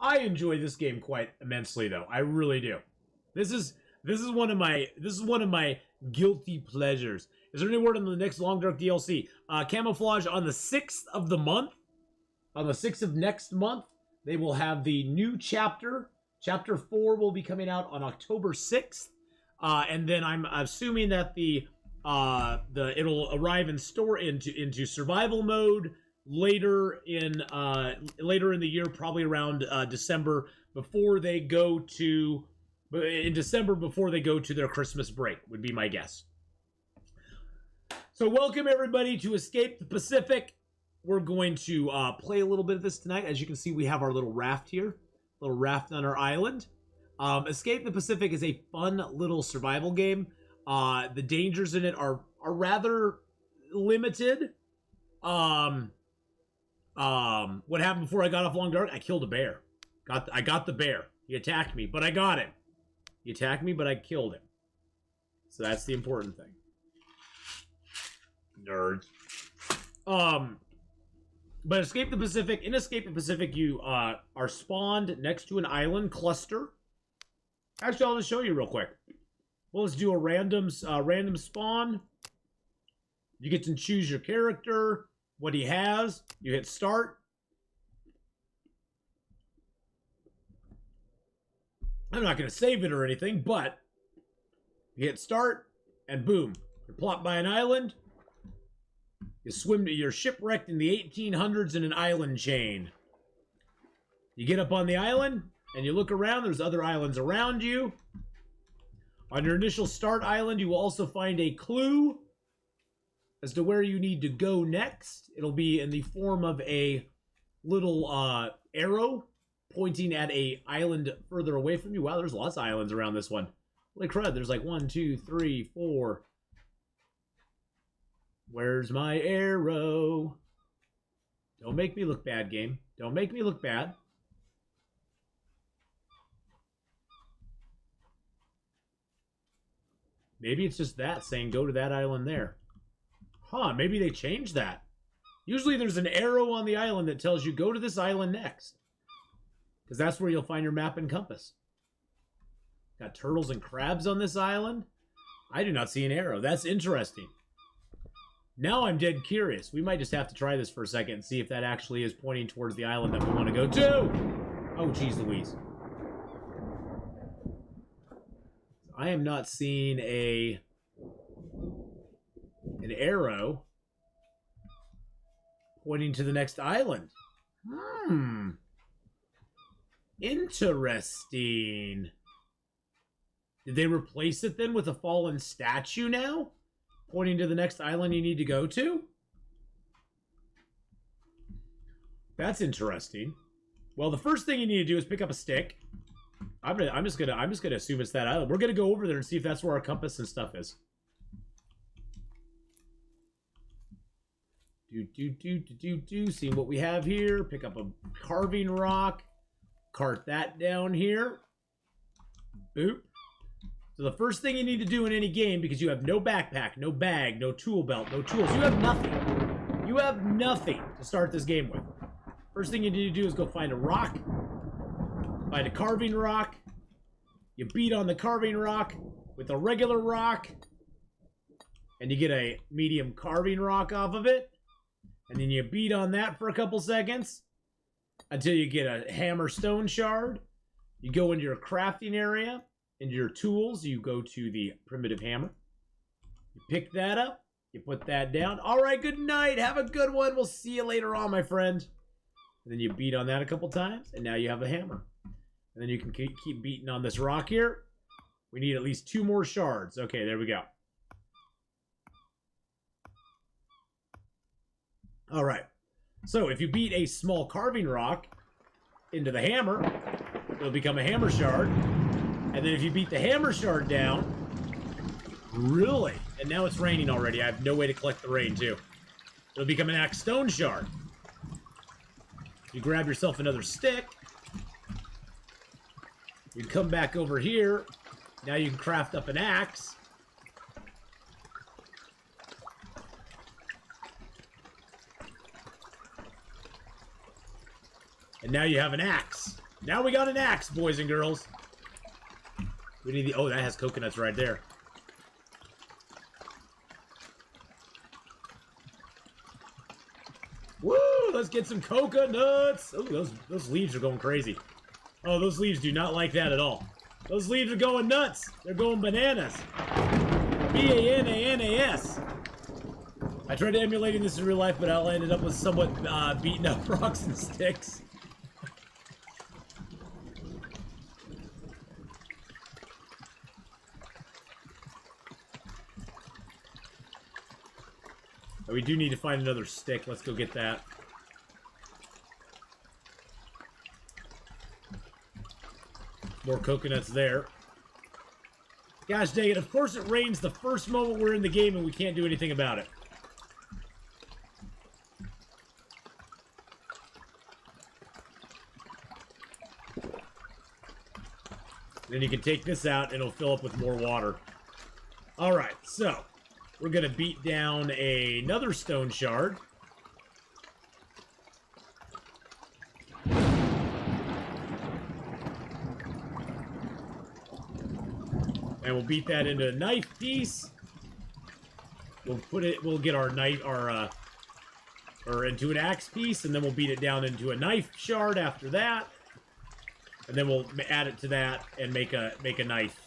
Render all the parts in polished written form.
I enjoy this game quite immensely, though. I really do. This is one of my guilty pleasures. Is there any word on the next Long Dark DLC? Camouflage on the 6th of the month. On the 6th of next month, they will have the new chapter. Chapter 4 will be coming out on October 6th. And then I'm assuming that it'll arrive in store into survival mode later in the year, probably around December, before they go to their Christmas break, would be my guess. So welcome everybody to Escape the Pacific. We're going to play a little bit of this tonight. As you can see, we have our little raft here, little raft on our island. Escape the Pacific is a fun little survival game. The dangers in it are rather limited. What happened before I got off Long Dark? I killed a bear. I got the bear. He attacked me, but I got him. He attacked me, but I killed him. So that's the important thing. Nerds. But Escape the Pacific. In Escape the Pacific, you are spawned next to an island cluster. Actually, I'll just show you real quick. Well, let's do a random spawn. You get to choose your character, what he has. You hit start. I'm not going to save it or anything, but you hit start, and boom, you're plopped by an island. You're shipwrecked in the 1800s in an island chain. You get up on the island, and you look around. There's other islands around you. On your initial start island, you will also find a clue as to where you need to go next. It'll be in the form of a little arrow pointing at a island further away from you. Wow, there's lots of islands around this one. Holy crud, there's like 1, 2, 3, 4. Where's my arrow? Don't make me look bad, game. Don't make me look bad. Maybe it's just that saying go to that island there. Huh, maybe they changed that. Usually there's an arrow on the island that tells you go to this island next. Because that's where you'll find your map and compass. Got turtles and crabs on this island. I do not see an arrow. That's interesting. Now I'm dead curious. We might just have to try this for a second and see if that actually is pointing towards the island that we want to go to. Oh, geez Louise. I am not seeing an arrow pointing to the next island. Interesting. Did they replace it then with a fallen statue now? Pointing to the next island you need to go to? That's interesting. Well, the first thing you need to do is pick up a stick. I'm just gonna assume it's that island. We're gonna go over there and see if that's where our compass and stuff is. See what we have here. Pick up a carving rock. Cart that down here. Boop. So the first thing you need to do in any game, because you have no backpack, no bag, no tool belt, no tools, you have nothing. You have nothing to start this game with. First thing you need to do is go find a rock. Find a carving rock. You beat on the carving rock with a regular rock. And you get a medium carving rock off of it. And then you beat on that for a couple seconds until you get a hammer stone shard. You go into your crafting area. Into your tools, you go to the primitive hammer. You pick that up. You put that down. All right, good night. Have a good one. We'll see you later on, my friend. And then you beat on that a couple times, and now you have a hammer. And then you can keep beating on this rock here. We need at least 2 more shards. Okay, there we go. All right. So if you beat a small carving rock into the hammer, it'll become a hammer shard. And then if you beat the hammer shard down, really? And now it's raining already. I have no way to collect the rain, too. It'll become an axe stone shard. You grab yourself another stick. You come back over here. Now you can craft up an axe. And now you have an axe. Now we got an axe, boys and girls. We need the... Oh, that has coconuts right there. Woo! Let's get some coconuts! Oh, those leaves are going crazy. Oh, those leaves do not like that at all. Those leaves are going nuts. They're going bananas. B-A-N-A-N-A-S. I tried emulating this in real life, but I ended up with somewhat beaten up rocks and sticks. Oh, we do need to find another stick. Let's go get that. More coconuts there. Gosh dang it, of course it rains the first moment we're in the game and we can't do anything about it. Then you can take this out and it'll fill up with more water. Alright, so we're going to beat down another stone shard. And we'll beat that into a knife piece. We'll get our knife, or into an axe piece, and then we'll beat it down into a knife shard after that. And then we'll add it to that and make a knife.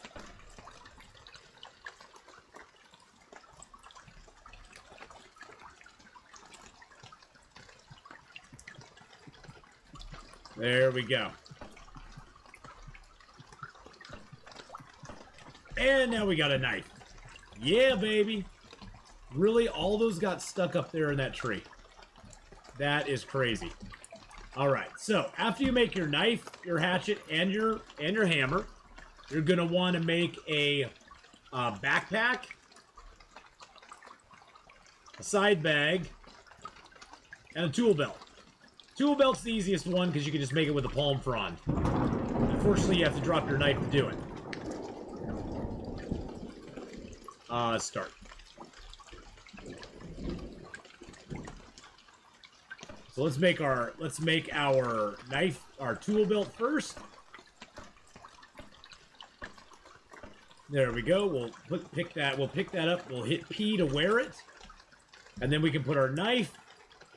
There we go. And now we got a knife. Yeah, baby. Really, all those got stuck up there in that tree. That is crazy. Alright, so after you make your knife, your hatchet, and your hammer, you're going to want to make a backpack, a side bag, and a tool belt. Tool belt's the easiest one because you can just make it with a palm frond. Unfortunately, you have to drop your knife to do it. Start. So let's make our knife, our tool belt first. There we go. We'll pick that up. We'll hit P to wear it. And then we can put our knife,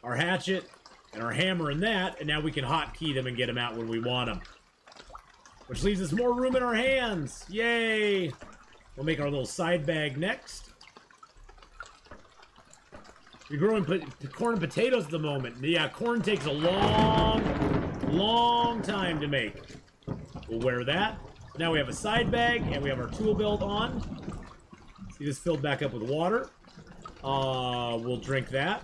our hatchet, and our hammer in that, and now we can hotkey them and get them out when we want them. Which leaves us more room in our hands. Yay! We'll make our little side bag next. We're growing corn and potatoes at the moment. Yeah, corn takes a long time to make. We'll wear that. Now we have a side bag, and we have our tool belt on. See this filled back up with water. We'll drink that.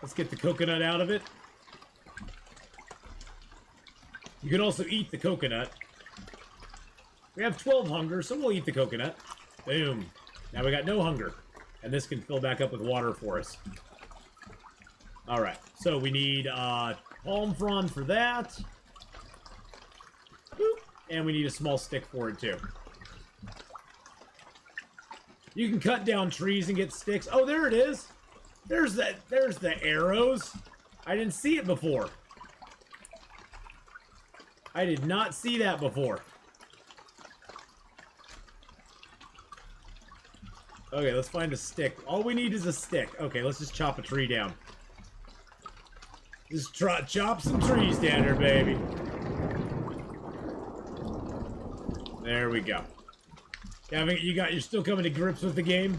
Let's get the coconut out of it. You can also eat the coconut. We have 12 hunger, so we'll eat the coconut. Boom. Now we got no hunger. And this can fill back up with water for us. Alright, so we need palm frond for that. Boop. And we need a small stick for it too. You can cut down trees and get sticks. Oh, there it is. There's the arrows. I didn't see it before. I did not see that before. Okay, let's find a stick. All we need is a stick. Okay, let's just chop a tree down. Just chop some trees down here, baby. There we go. You're still coming to grips with the game?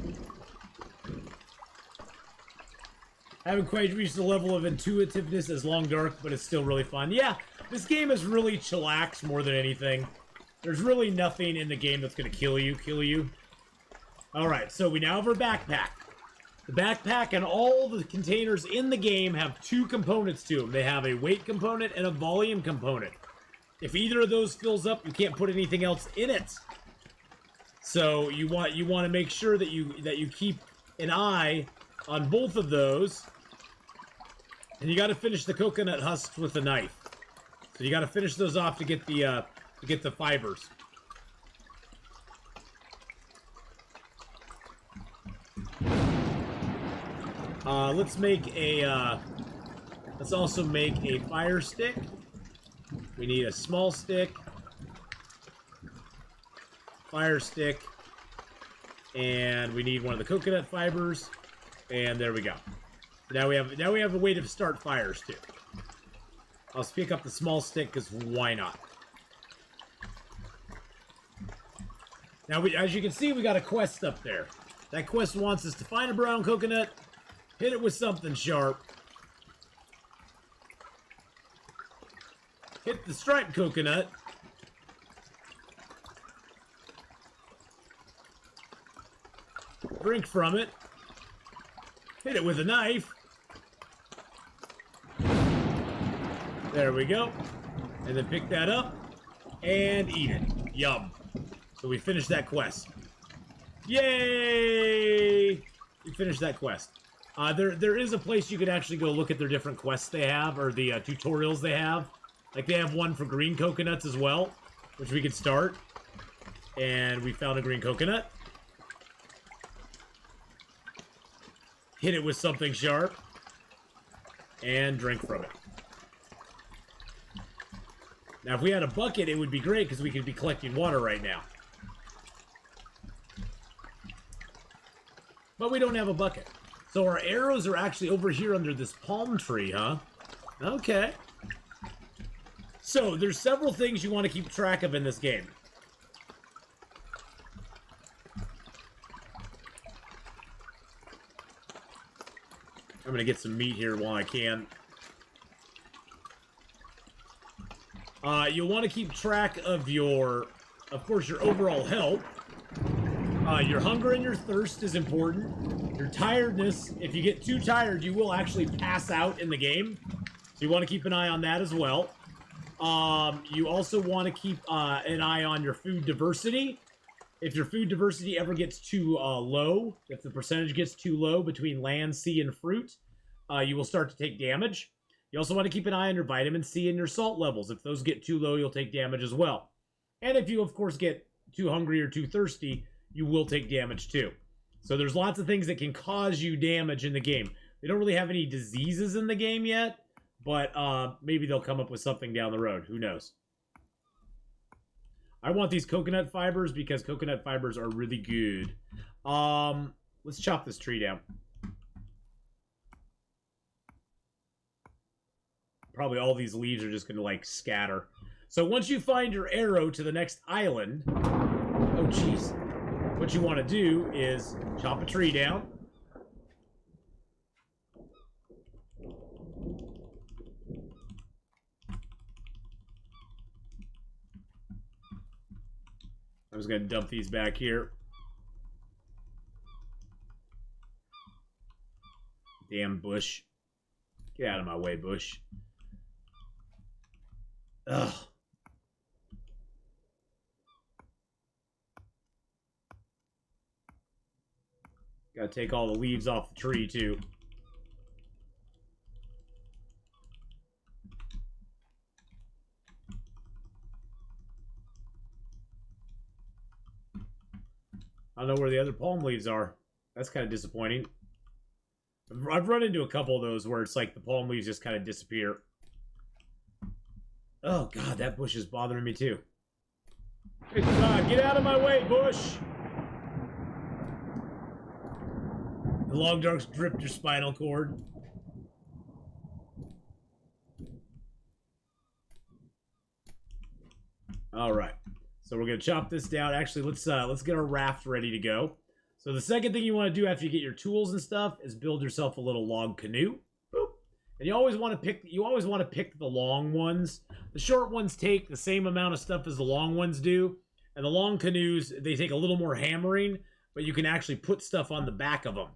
Haven't quite reached the level of intuitiveness as Long Dark, but it's still really fun. Yeah, this game is really chillax more than anything. There's really nothing in the game that's going to kill you. Alright, so we now have our backpack. The backpack and all the containers in the game have two components to them. They have a weight component and a volume component. If either of those fills up, you can't put anything else in it. So you want to make sure that you keep an eye on both of those. And you got to finish the coconut husks with a knife. So you got to finish those off to get the fibers. Let's make a, let's also make a fire stick. We need a small stick, fire stick, and we need one of the coconut fibers, and there we go. Now we have a way to start fires too. I'll pick up the small stick because why not? Now, as you can see, we got a quest up there. That quest wants us to find a brown coconut, hit it with something sharp, hit the striped coconut, drink from it, hit it with a knife. There we go. And then pick that up and eat it. Yum. So we finished that quest. Yay! We finished that quest. There is a place you can actually go look at their different quests they have, or the tutorials they have. Like, they have one for green coconuts as well, which we could start. And we found a green coconut. Hit it with something sharp. And drink from it. Now, if we had a bucket, it would be great, because we could be collecting water right now. But we don't have a bucket. So our arrows are actually over here under this palm tree, huh? Okay. So, there's several things you want to keep track of in this game. I'm going to get some meat here while I can. You'll want to keep track of your, of course, your overall health. Your hunger and your thirst is important. Your tiredness, if you get too tired, you will actually pass out in the game. So you want to keep an eye on that as well. You also want to keep an eye on your food diversity. If your food diversity ever gets too low, if the percentage gets too low between land, sea, and fruit, you will start to take damage. You also want to keep an eye on your vitamin C and your salt levels. If those get too low, you'll take damage as well. And if you, of course, get too hungry or too thirsty, you will take damage too. So there's lots of things that can cause you damage in the game. They don't really have any diseases in the game yet, but maybe they'll come up with something down the road. Who knows? I want these coconut fibers because coconut fibers are really good. Let's chop this tree down. Probably all these leaves are just going to, like, scatter. So once you find your arrow to the next island... Oh, jeez. What you want to do is chop a tree down. I'm just going to dump these back here. Damn bush. Get out of my way, bush. Ugh. Gotta take all the leaves off the tree, too. I don't know where the other palm leaves are. That's kind of disappointing. I've run into a couple of those where it's like the palm leaves just kind of disappear. Oh, God, that bush is bothering me, too. Good God, get out of my way, bush! The long darks dripped your spinal cord. All right, so we're gonna chop this down. Actually, let's get our raft ready to go. So the second thing you want to do after you get your tools and stuff is build yourself a little log canoe. Boop. And you always want to pick the long ones. The short ones take the same amount of stuff as the long ones do, and the long canoes, they take a little more hammering, but you can actually put stuff on the back of them.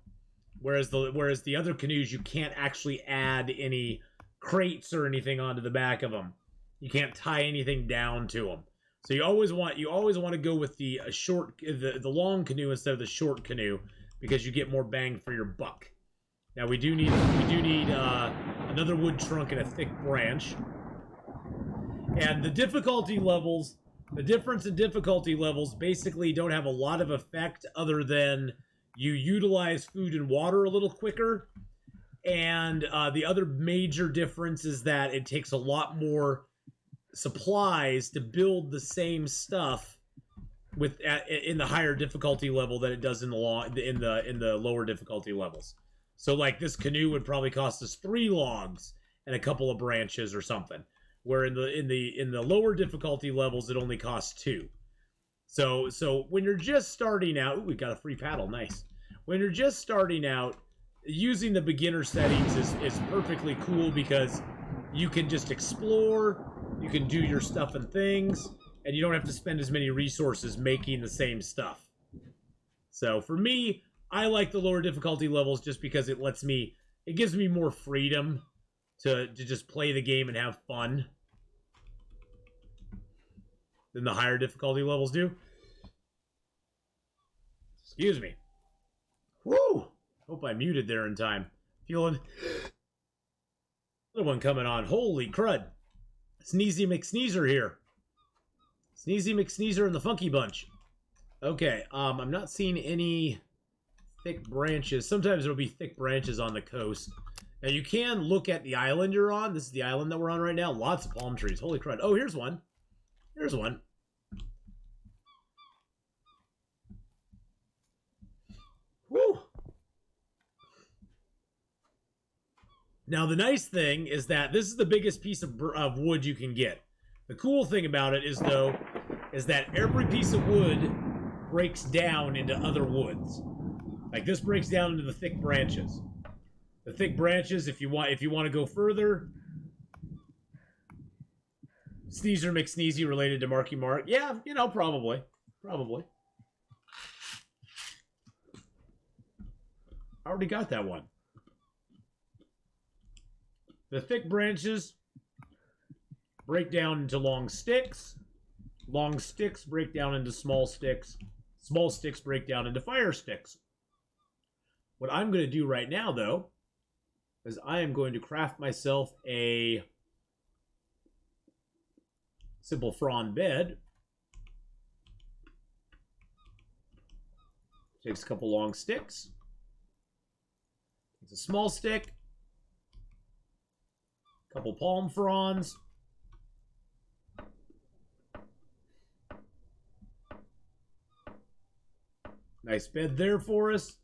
Whereas the other canoes, you can't actually add any crates or anything onto the back of them. You can't tie anything down to them. So you always want to go with the long canoe instead of the short canoe, because you get more bang for your buck. Now we do need another wood trunk and a thick branch. And the difficulty levels, the difference in difficulty levels basically don't have a lot of effect other than you utilize food and water a little quicker. And the other major difference is that it takes a lot more supplies to build the same stuff in the higher difficulty level than it does in the lower difficulty levels. So like this canoe would probably cost us 3 logs and a couple of branches or something, where in the lower difficulty levels it only costs 2. So when you're just starting out, ooh, we got a free paddle, nice. When you're just starting out, using the beginner settings is perfectly cool because you can just explore, you can do your stuff and things, and you don't have to spend as many resources making the same stuff. So for me, I like the lower difficulty levels just because it gives me more freedom to just play the game and have fun than the higher difficulty levels do. Excuse me. Woo! Hope I muted there in time. Feeling another one coming on. Holy crud. Sneezy McSneezer here. Sneezy McSneezer and the Funky Bunch. Okay, I'm not seeing any thick branches. Sometimes there'll be thick branches on the coast. Now you can look at the island you're on. This is the island that we're on right now. Lots of palm trees. Holy crud. Oh, here's one. Here's one. Woo! Now the nice thing is that this is the biggest piece of wood you can get. The cool thing about it is that every piece of wood breaks down into other woods. Like this breaks down into the thick branches. The thick branches, if you want to go further. Sneezer McSneezy related to Marky Mark. Yeah, you know, probably. Probably. I already got that one. The thick branches break down into long sticks. Long sticks break down into small sticks. Small sticks break down into fire sticks. What I'm going to do right now, though, is I am going to craft myself a simple frond bed. Takes a couple long sticks. It's a small stick. Couple palm fronds. Nice bed there for us.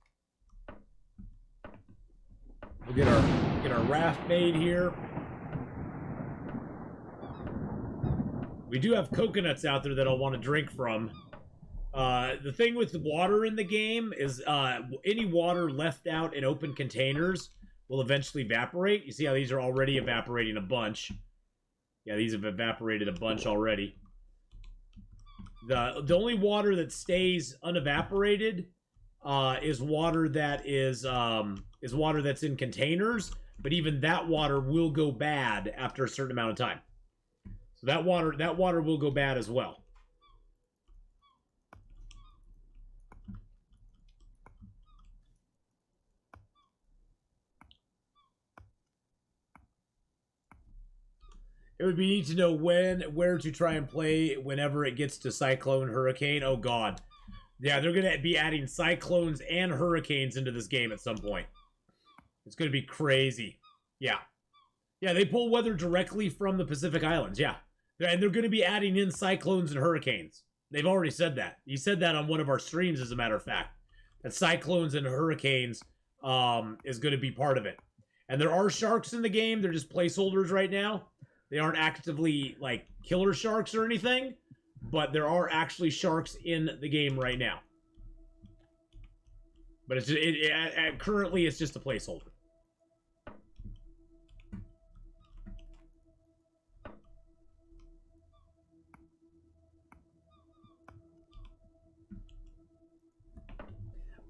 We'll get our raft made here. We do have coconuts out there that I'll want to drink from. The thing with the water in the game is any water left out in open containers will eventually evaporate. You see how these are already evaporating a bunch. Yeah, these have evaporated a bunch already. The only water that stays unevaporated is water that's in containers, but even that water will go bad after a certain amount of time. So that water will go bad as well. It would be neat to know where to try and play whenever it gets to Cyclone, Hurricane. Oh, God. Yeah, they're going to be adding Cyclones and Hurricanes into this game at some point. It's going to be crazy. Yeah. Yeah, they pull weather directly from the Pacific Islands, yeah. And they're going to be adding in Cyclones and Hurricanes. They've already said that. He said that on one of our streams, as a matter of fact. That Cyclones and Hurricanes is going to be part of it. And there are sharks in the game. They're just placeholders right now. They aren't actively, like, killer sharks or anything, but there are actually sharks in the game right now. But currently, it's just a placeholder.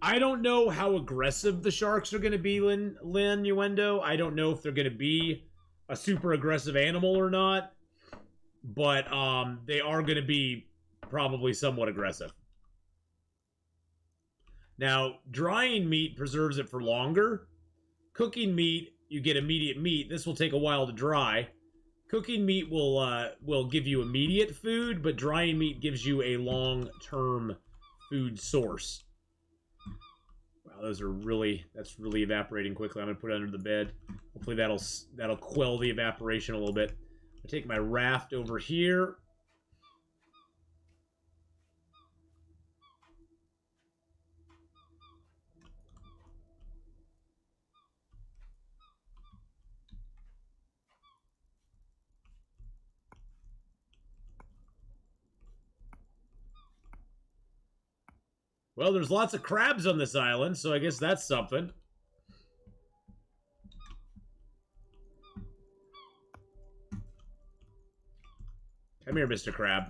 I don't know how aggressive the sharks are going to be, Lynn Uendo. I don't know if they're going to be a super aggressive animal or not, but they are going to be probably somewhat aggressive. Now, drying meat preserves it for longer. Cooking meat, you get immediate meat. This will take a while to dry. Cooking meat will give you immediate food, but drying meat gives you a long-term food source. Oh, those are really, that's really evaporating quickly. I'm gonna put it under the bed. Hopefully that'll quell the evaporation a little bit. I take my raft over here. Well, there's lots of crabs on this island, so I guess that's something. Come here, Mr. Crab.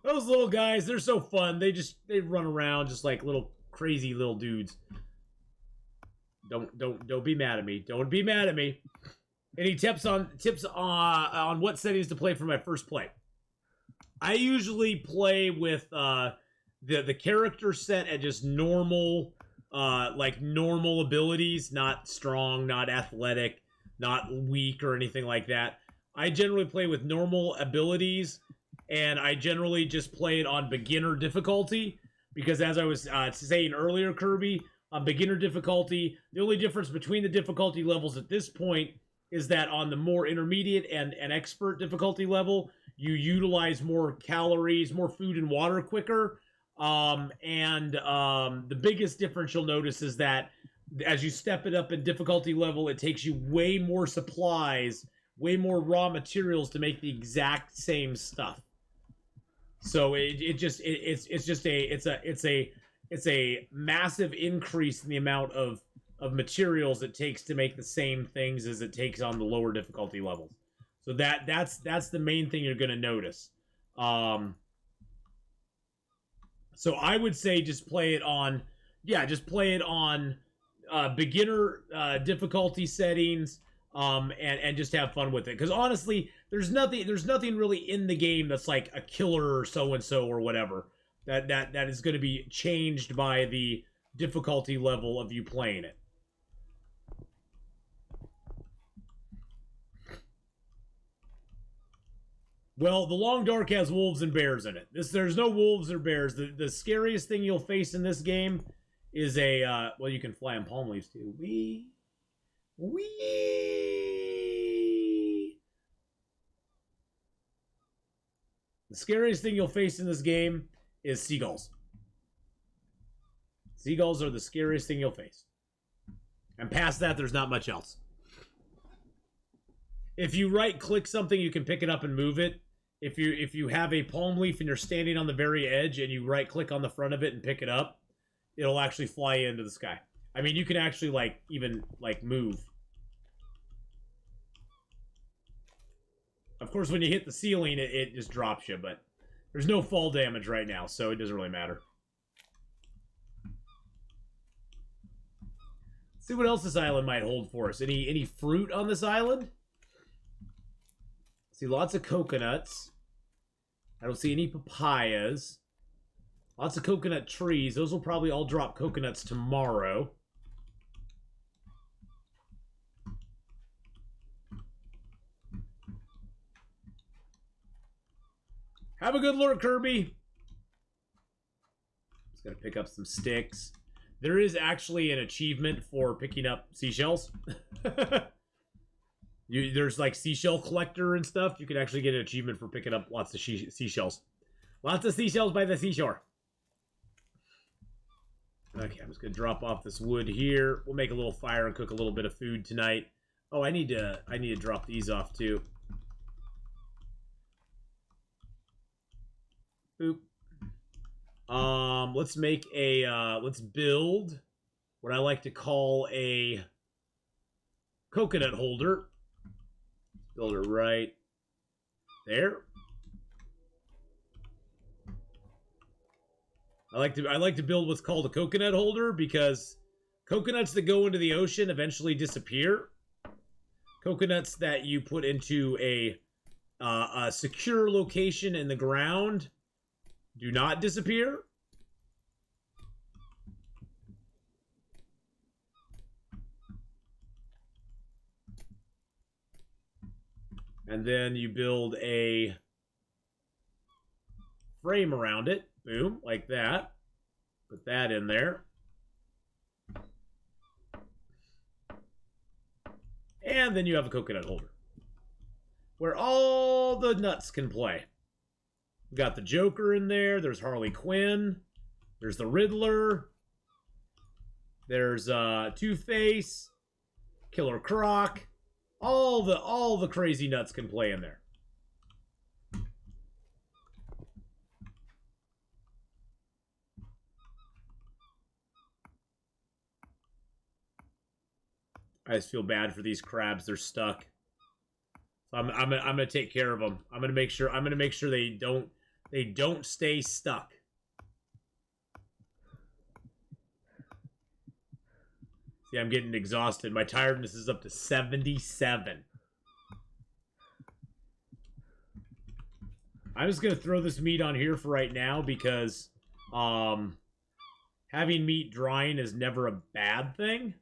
Those little guys, they're so fun. They run around just like little crazy little dudes. Don't be mad at me. Don't be mad at me. Any tips on what settings to play for my first play? I usually play with the character set at just normal, like normal abilities, not strong, not athletic, not weak or anything like that. I generally play with normal abilities, and I generally just play it on beginner difficulty because, as I was saying earlier, Kirby, on beginner difficulty, the only difference between the difficulty levels at this point is that on the more intermediate and expert difficulty level, you utilize more calories, more food and water quicker. The biggest difference you'll notice is that as you step it up in difficulty level, it takes you way more supplies, way more raw materials to make the exact same stuff. So it's a massive increase in the amount of materials it takes to make the same things as it takes on the lower difficulty levels. So that's the main thing you're going to notice. So I would say just play it on beginner difficulty settings, and just have fun with it. Because honestly, there's nothing really in the game that's like a killer or so and so or whatever that is going to be changed by the difficulty level of you playing it. Well, the Long Dark has wolves and bears in it. There's no wolves or bears. The scariest thing you'll face in this game is a well, you can fly on palm leaves too. Wee. The scariest thing you'll face in this game is seagulls. Seagulls are the scariest thing you'll face. And past that, there's not much else. If you right-click something, you can pick it up and move it. If you have a palm leaf and you're standing on the very edge and you right-click on the front of it and pick it up, it'll actually fly into the sky. I mean, you can actually even move. Of course, when you hit the ceiling, it just drops you, but there's no fall damage right now, so it doesn't really matter. Let's see what else this island might hold for us. Any fruit on this island? See lots of coconuts. I don't see any papayas. Lots of coconut trees. Those will probably all drop coconuts tomorrow. Have a good lurk, Kirby. Just gotta pick up some sticks. There is actually an achievement for picking up seashells. There's like seashell collector and stuff. You can actually get an achievement for picking up lots of seashells. Lots of seashells by the seashore. Okay, I'm just gonna drop off this wood here. We'll make a little fire and cook a little bit of food tonight. Oh, I need to drop these off too. Boop. Let's make a let's build what I like to call a coconut holder. Build it right there. I like to build what's called a coconut holder because coconuts that go into the ocean eventually disappear. Coconuts that you put into a secure location in the ground do not disappear. And then you build a frame around it. Boom, like that. Put that in there. And then you have a coconut holder where all the nuts can play. We got the Joker in there. There's Harley Quinn. There's the Riddler. There's Two-Face, Killer Croc. All the crazy nuts can play in there. I just feel bad for these crabs. They're stuck. So I'm gonna take care of them. I'm gonna make sure they don't stay stuck. See, I'm getting exhausted. My tiredness is up to 77. I'm just gonna throw this meat on here for right now because having meat drying is never a bad thing.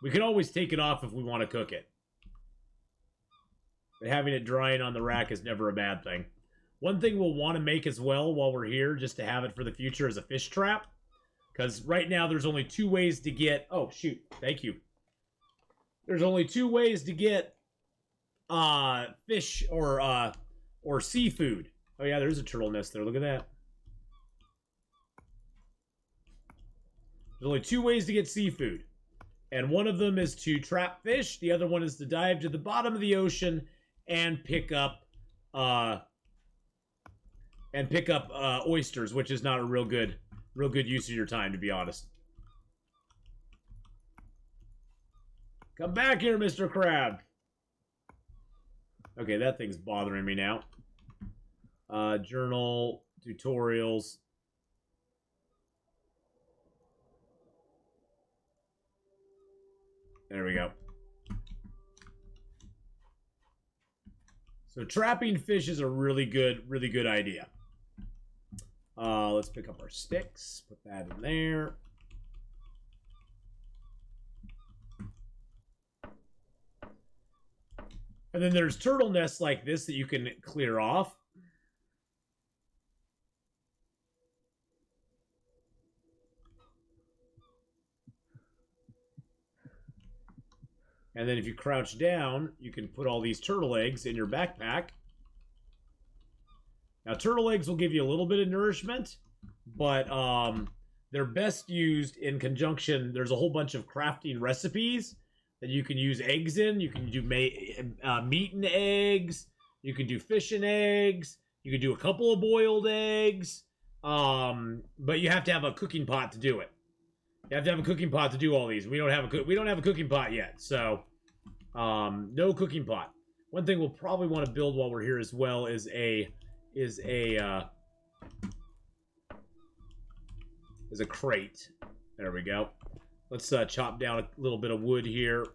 We can always take it off if we want to cook it. But having it drying on the rack is never a bad thing. One thing we'll want to make as well while we're here, just to have it for the future, is a fish trap. Because right now there's only 2 ways to get... Oh, shoot. Thank you. There's only 2 ways to get fish or seafood. Oh, yeah, there's a turtle nest there. Look at that. There's only 2 ways to get seafood. And one of them is to trap fish. The other one is to dive to the bottom of the ocean and pick up oysters, which is not a real good use of your time, to be honest. Come back here, Mr. Crab. Okay, that thing's bothering me now. Journal, tutorials. There we go. So trapping fish is a really good idea. Let's pick up our sticks. Put that in there. And then there's turtle nests like this that you can clear off. And then if you crouch down, you can put all these turtle eggs in your backpack. Now, turtle eggs will give you a little bit of nourishment, but they're best used in conjunction. There's a whole bunch of crafting recipes that you can use eggs in. You can do meat and eggs. You can do fish and eggs. You can do a couple of boiled eggs. But you have to have a cooking pot to do it. You have to have a cooking pot to do all these. We don't have a cooking pot yet, so no cooking pot. One thing we'll probably want to build while we're here as well is a crate. There we go. Let's chop down a little bit of wood here.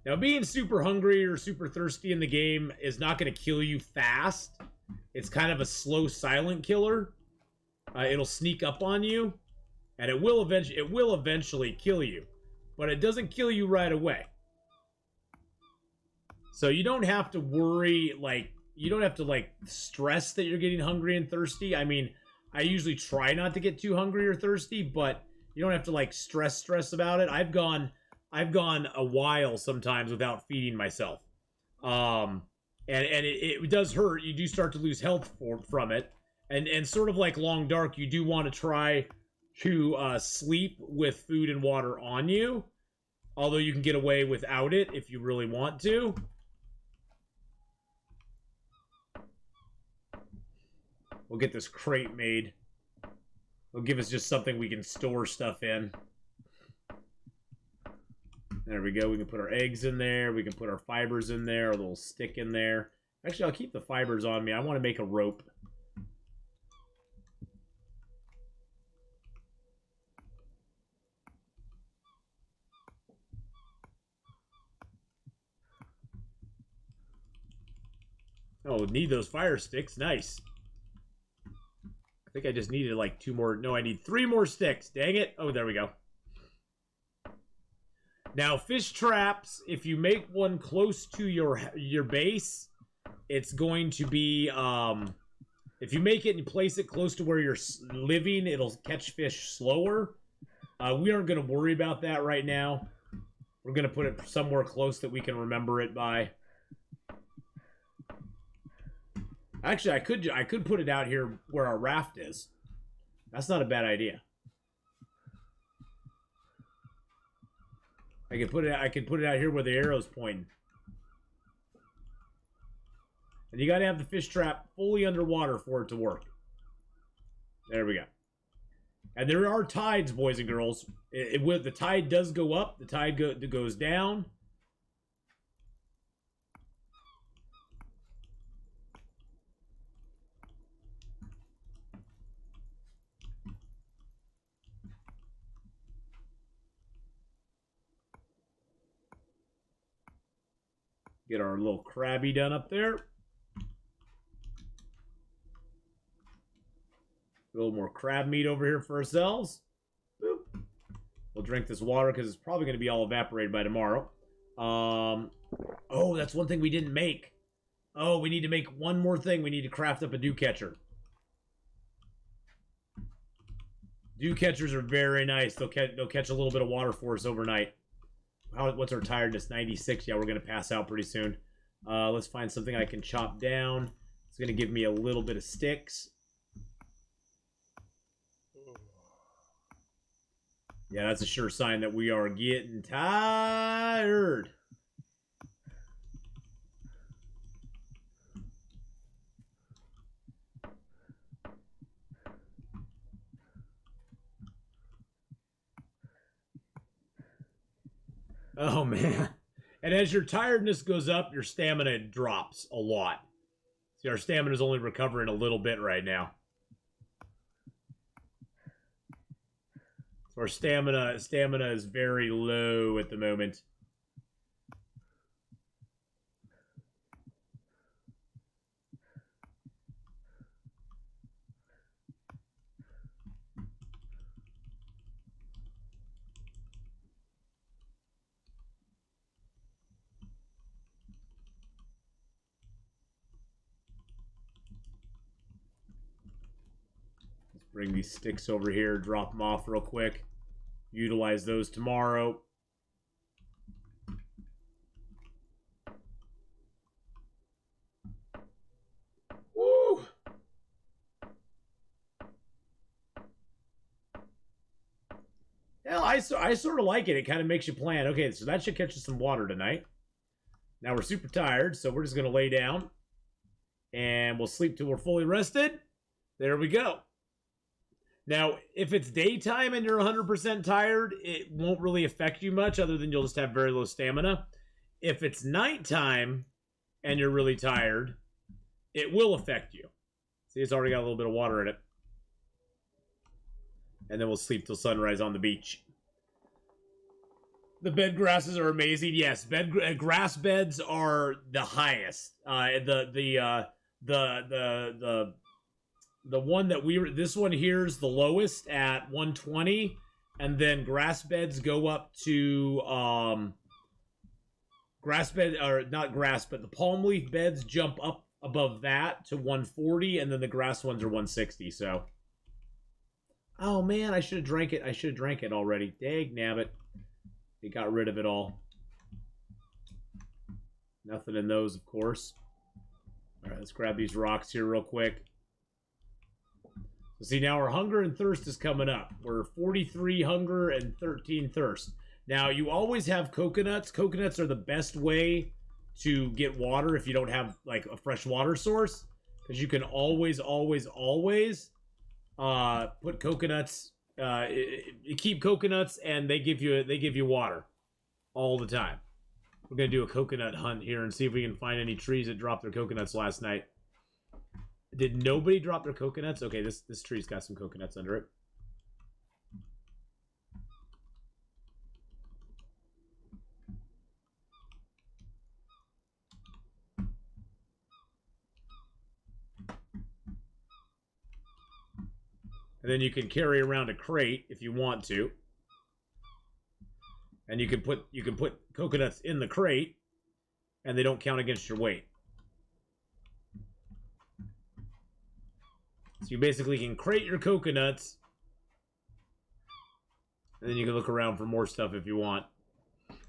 Now, being super hungry or super thirsty in the game is not going to kill you fast. It's kind of a slow, silent killer. It'll sneak up on you, and it will eventually kill you, but it doesn't kill you right away. So you don't have to worry, you don't have to stress that you're getting hungry and thirsty. I mean, I usually try not to get too hungry or thirsty, but you don't have to stress about it. I've gone a while sometimes without feeding myself. And it does hurt. You do start to lose health from it. And sort of like Long Dark, you do want to try to sleep with food and water on you. Although you can get away without it if you really want to. We'll get this crate made. It'll give us just something we can store stuff in. There we go. We can put our eggs in there. We can put our fibers in there. A little stick in there. Actually, I'll keep the fibers on me. I want to make a rope. Oh, need those fire sticks. Nice. I think I just needed 2 more. No, I need 3 more sticks. Dang it. Oh, there we go. Now, fish traps, if you make one close to your base, it's going to be, if you make it and place it close to where you're living, it'll catch fish slower. We aren't going to worry about that right now. We're going to put it somewhere close that we can remember it by. Actually, I could put it out here where our raft is. That's not a bad idea. I could put it out here where the arrow's pointing. And you got to have the fish trap fully underwater for it to work. There we go. And there are tides, boys and girls. The tide does go up. The tide goes down. Get our little crabby done up there. A little more crab meat over here for ourselves. Boop. We'll drink this water because it's probably going to be all evaporated by tomorrow. Oh, that's one thing we didn't make. Oh, we need to make one more thing. We need to craft up a dew catcher. Dew catchers are very nice. They'll catch a little bit of water for us overnight. What's our tiredness? 96. Yeah, we're going to pass out pretty soon. Let's find something I can chop down. It's going to give me a little bit of sticks. Yeah, that's a sure sign that we are getting tired. Oh, man. And as your tiredness goes up, your stamina drops a lot. See, our stamina is only recovering a little bit right now. So our stamina is very low at the moment. Bring these sticks over here, drop them off real quick. Utilize those tomorrow. Woo! Hell, I sort of like it. It kind of makes you plan. Okay, so that should catch us some water tonight. Now we're super tired, so we're just going to lay down. And we'll sleep till we're fully rested. There we go. Now, if it's daytime and you're 100% tired, it won't really affect you much other than you'll just have very low stamina. If it's nighttime and you're really tired, it will affect you. See, it's already got a little bit of water in it. And then we'll sleep till sunrise on the beach. The bed grasses are amazing. Yes, grass beds are the highest. The one that this one here is the lowest at 120, and then grass beds go up to the palm leaf beds jump up above that to 140, and then the grass ones are 160. So, oh man, I should have drank it. I should have drank it already. Dag nabbit, it got rid of it all. Nothing in those, of course. All right, let's grab these rocks here real quick. So see, now our hunger and thirst is coming up. We're 43 hunger and 13 thirst. Now, you always have coconuts. Coconuts are the best way to get water if you don't have, like, a fresh water source. Because you can always put coconuts, keep coconuts, and they give you water all the time. We're going to do a coconut hunt here and see if we can find any trees that dropped their coconuts last night. Did nobody drop their coconuts? Okay, this tree's got some coconuts under it. And then you can carry around a crate if you want to. And you can put coconuts in the crate, and they don't count against your weight. So you basically can crate your coconuts, and then you can look around for more stuff if you want.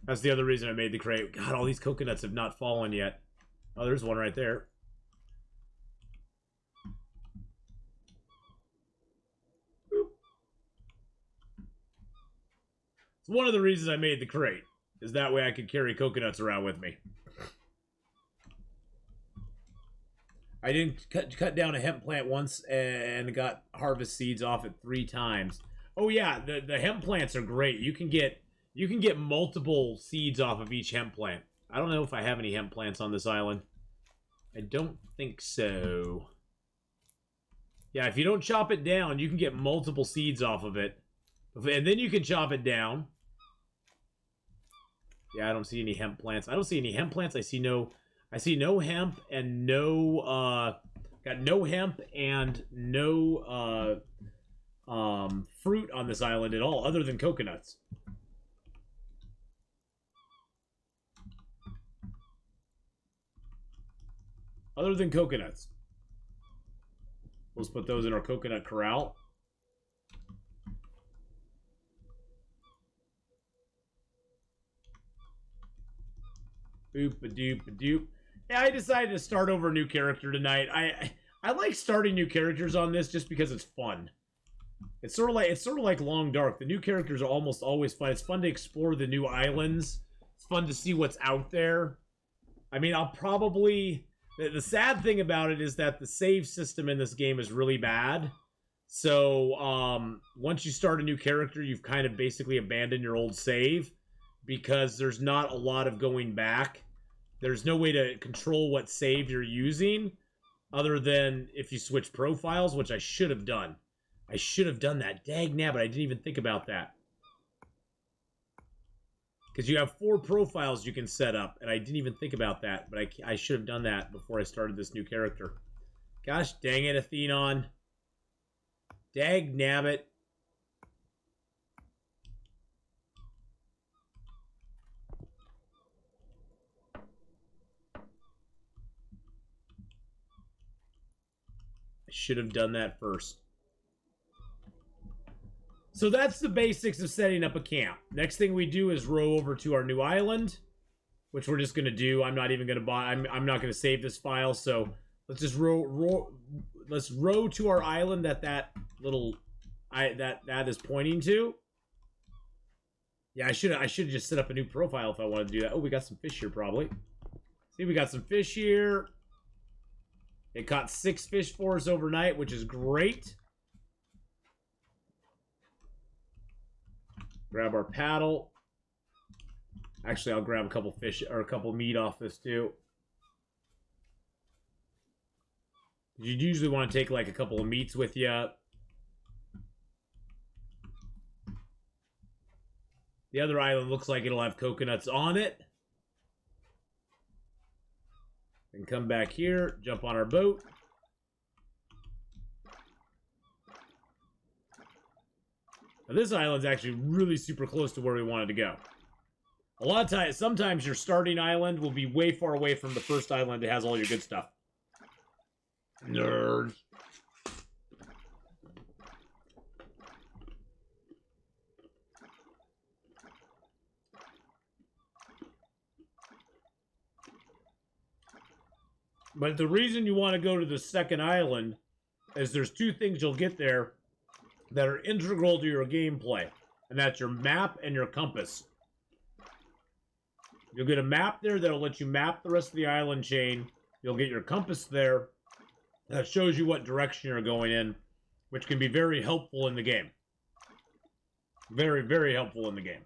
That's the other reason I made the crate. God, all these coconuts have not fallen yet. Oh, there's one right there. It's one of the reasons I made the crate, is that way I could carry coconuts around with me. I didn't cut down a hemp plant once and got harvest seeds off it 3 times. Oh yeah, the hemp plants are great. You can get multiple seeds off of each hemp plant. I don't know if I have any hemp plants on this island. I don't think so. Yeah, if you don't chop it down, you can get multiple seeds off of it. And then you can chop it down. Yeah, I don't see any hemp plants. I don't see any hemp plants. I see no hemp and no got no hemp and no fruit on this island at all, other than coconuts. Other than coconuts. Let's put those in our coconut corral. Boop-a-doop-a-doop. Yeah, I decided to start over a new character tonight. I like starting new characters on this just because it's fun. It's sort of like Long Dark. The new characters are almost always fun. It's fun to explore the new islands. It's fun to see what's out there. I mean, I'll probably... The sad thing about it is that the save system in this game is really bad. So, once you start a new character, you've kind of basically abandoned your old save, because there's not a lot of going back. There's no way to control what save you're using, other than if you switch profiles, which I should have done. I should have done that. Dag nabbit, I didn't even think about that. Because you have 4 profiles you can set up, and I didn't even think about that, but I should have done that before I started this new character. Gosh dang it, Atheenon. Dag nabbit. I should have done that first. So that's the basics of setting up a camp. Next thing we do is row over to our new island, which we're just going to do. I'm not even going to buy... I'm not going to save this file, so let's just let's row to our island that is pointing to. Yeah, I should have just set up a new profile if I wanted to do that. Oh, we got some fish here, probably. See, we got some fish here. It caught 6 fish for us overnight, which is great. Grab our paddle. Actually, I'll grab a couple fish or a couple meat off this too. You'd usually want to take like a couple of meats with you. The other island looks like it'll have coconuts on it. And come back here, jump on our boat. Now, this island's actually really super close to where we wanted to go. A lot of times, sometimes your starting island will be way far away from the first island that has all your good stuff. Nerds. But the reason you want to go to the second island is there's 2 things you'll get there that are integral to your gameplay. And that's your map and your compass. You'll get a map there that'll let you map the rest of the island chain. You'll get your compass there that shows you what direction you're going in, which can be very helpful in the game. Very, very helpful in the game.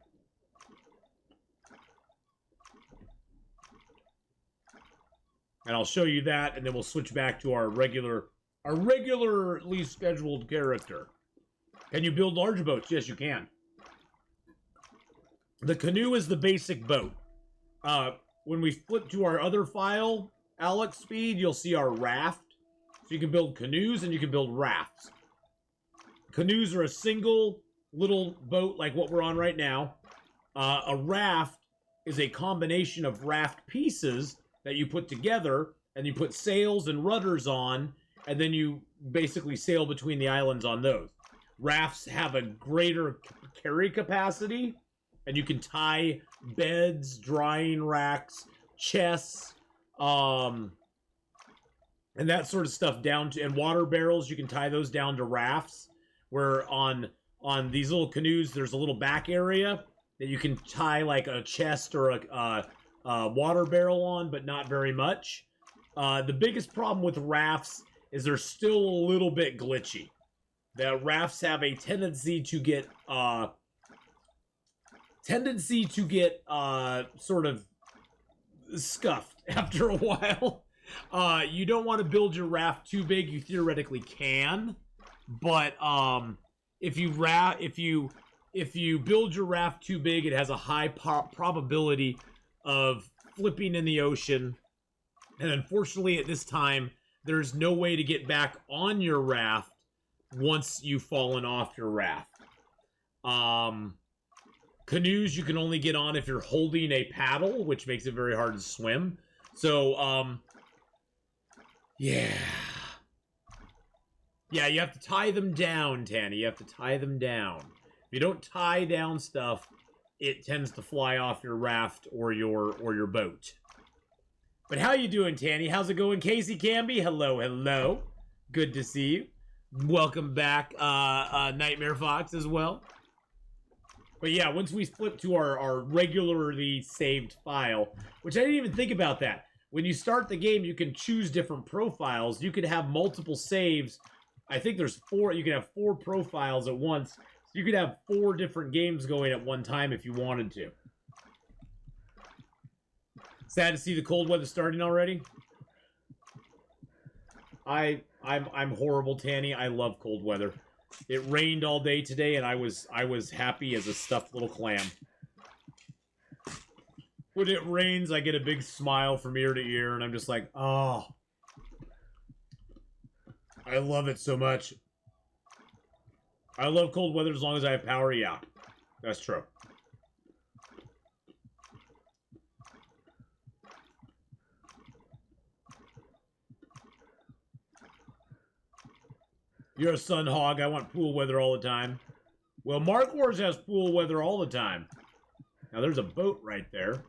And I'll show you that, and then we'll switch back to our regularly scheduled character. Can you build large boats? Yes, you can. The canoe is the basic boat. When we flip to our other file, Alex Speed, you'll see our raft. So you can build canoes and you can build rafts. Canoes are a single little boat like what we're on right now. A raft is a combination of raft pieces that you put together, and you put sails and rudders on, and then you basically sail between the islands on those. Rafts have a greater carry capacity, and you can tie beds, drying racks, chests, and that sort of stuff down to, and water barrels, you can tie those down to rafts, where on these little canoes, there's a little back area that you can tie like a chest or a water barrel on, but not very much. The biggest problem with rafts is they're still a little bit glitchy. The rafts have a tendency to get sort of scuffed after a while. You don't want to build your raft too big. You theoretically can, but if you build your raft too big, it has a high probability of flipping in the ocean. And unfortunately, at this time, there's no way to get back on your raft once you've fallen off your raft. Canoes you can only get on if you're holding a paddle, which makes it very hard to swim. So, yeah. Yeah, you have to tie them down, Tanny. You have to tie them down. If you don't tie down stuff, it tends to fly off your raft or your boat. But how you doing, Tanny? How's it going, Casey Camby? Hello, hello. Good to see you. Welcome back, Nightmare Fox as well. But yeah, once we flip to our regularly saved file, which I didn't even think about that. When you start the game, you can choose different profiles. You could have multiple saves. I think there's 4. You can have 4 profiles at once. So you could have 4 different games going at one time if you wanted to. Sad to see the cold weather starting already. I'm horrible, Tanny. I love cold weather. It rained all day today, and I was happy as a stuffed little clam. When it rains, I get a big smile from ear to ear, and I'm just like, oh, I love it so much. I love cold weather as long as I have power. Yeah, that's true. You're a sun hog. I want pool weather all the time. Well, Mark Wars has pool weather all the time. Now, there's a boat right there.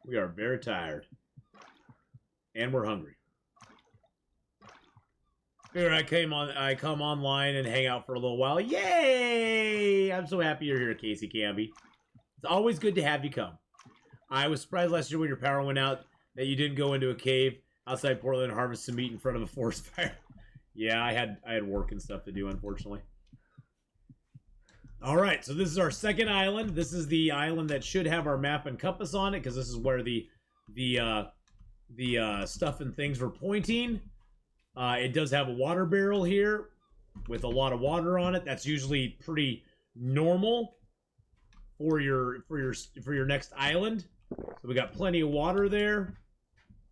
We are very tired. And we're hungry. Here I come online and hang out for a little while. Yay! I'm so happy you're here, Casey Camby. It's always good to have you come. I was surprised last year when your power went out that you didn't go into a cave outside Portland and harvest some meat in front of a forest fire. Yeah, I had work and stuff to do, unfortunately. All right, so this is our second island. This is the island that should have our map and compass on it, because this is where the stuff and things were pointing. It does have a water barrel here with a lot of water on it. That's usually pretty normal for your next island. So we got plenty of water there.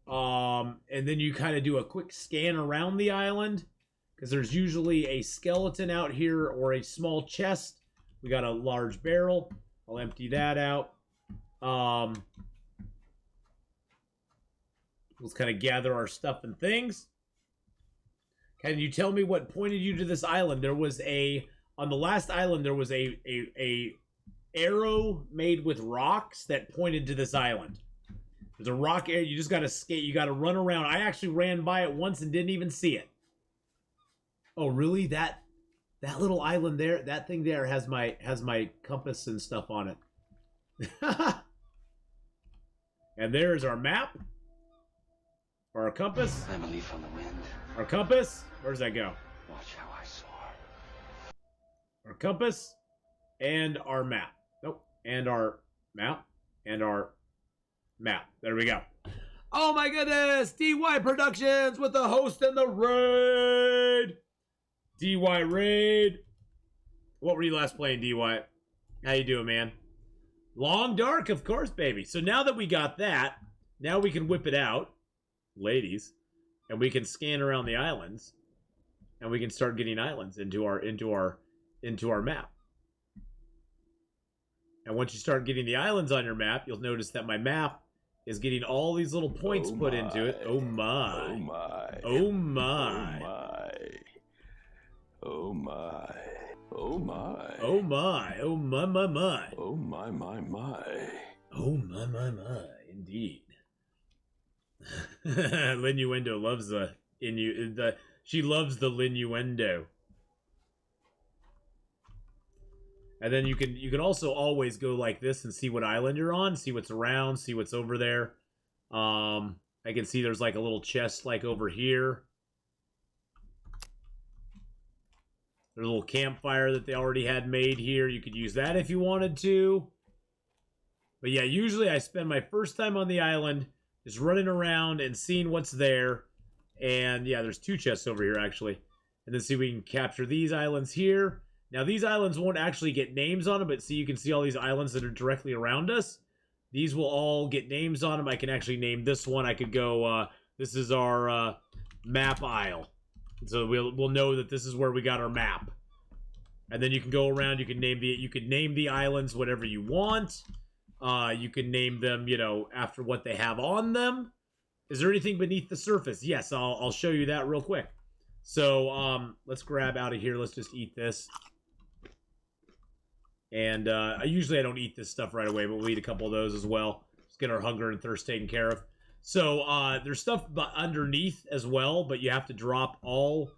And then you kind of do a quick scan around the island, because there's usually a skeleton out here or a small chest. We got a large barrel. I'll empty that out. Let's kind of gather our stuff and things. Can you tell me what pointed you to this island? There was on the last island, there was a arrow made with rocks that pointed to this island. There's a rock area. You just got to skate. You got to run around. I actually ran by it once and didn't even see it. Oh, really? That little island there, that thing there has my compass and stuff on it. And there's our map. Or our compass. I'm a leaf on the wind. Our compass. Where does that go? Watch how I soar. Our compass and our map. Nope. And our map and our map. There we go. Oh my goodness! DY Productions with the host and the raid. DY raid. What were you last playing, DY? How you doing, man? Long Dark, of course, baby. So now that we got that, now we can whip it out. ladies, and we can scan around the islands, and we can start getting islands into our map. And once you start getting the islands on your map, you'll notice that my map is getting all these little points put into it. Oh my. Oh my. Oh my. Oh my. Oh my. Oh my. Oh my my my. Oh my my. Oh my. Indeed. Linuendo loves she loves the Linuendo. And then you can also always go like this and see what island you're on, see what's around, see what's over there. I can see there's like a little chest like over here. There's a little campfire that they already had made here. You could use that if you wanted to. But yeah, usually I spend my first time on the island just running around and seeing what's there. And yeah, there's 2 chests over here actually. And then see if we can capture these islands here. Now, these islands won't actually get names on them, but see, you can see all these islands that are directly around us. These will all get names on them. I can actually name this one. I could go, this is our map isle. So we'll know that this is where we got our map. And then you can go around, you can name the islands whatever you want. You can name them, you know, after what they have on them. Is there anything beneath the surface? Yes, I'll show you that real quick. So, let's grab out of here. Let's just eat this. And usually I don't eat this stuff right away, but we'll eat a couple of those as well. Just get our hunger and thirst taken care of. So there's stuff underneath as well, but you have to drop all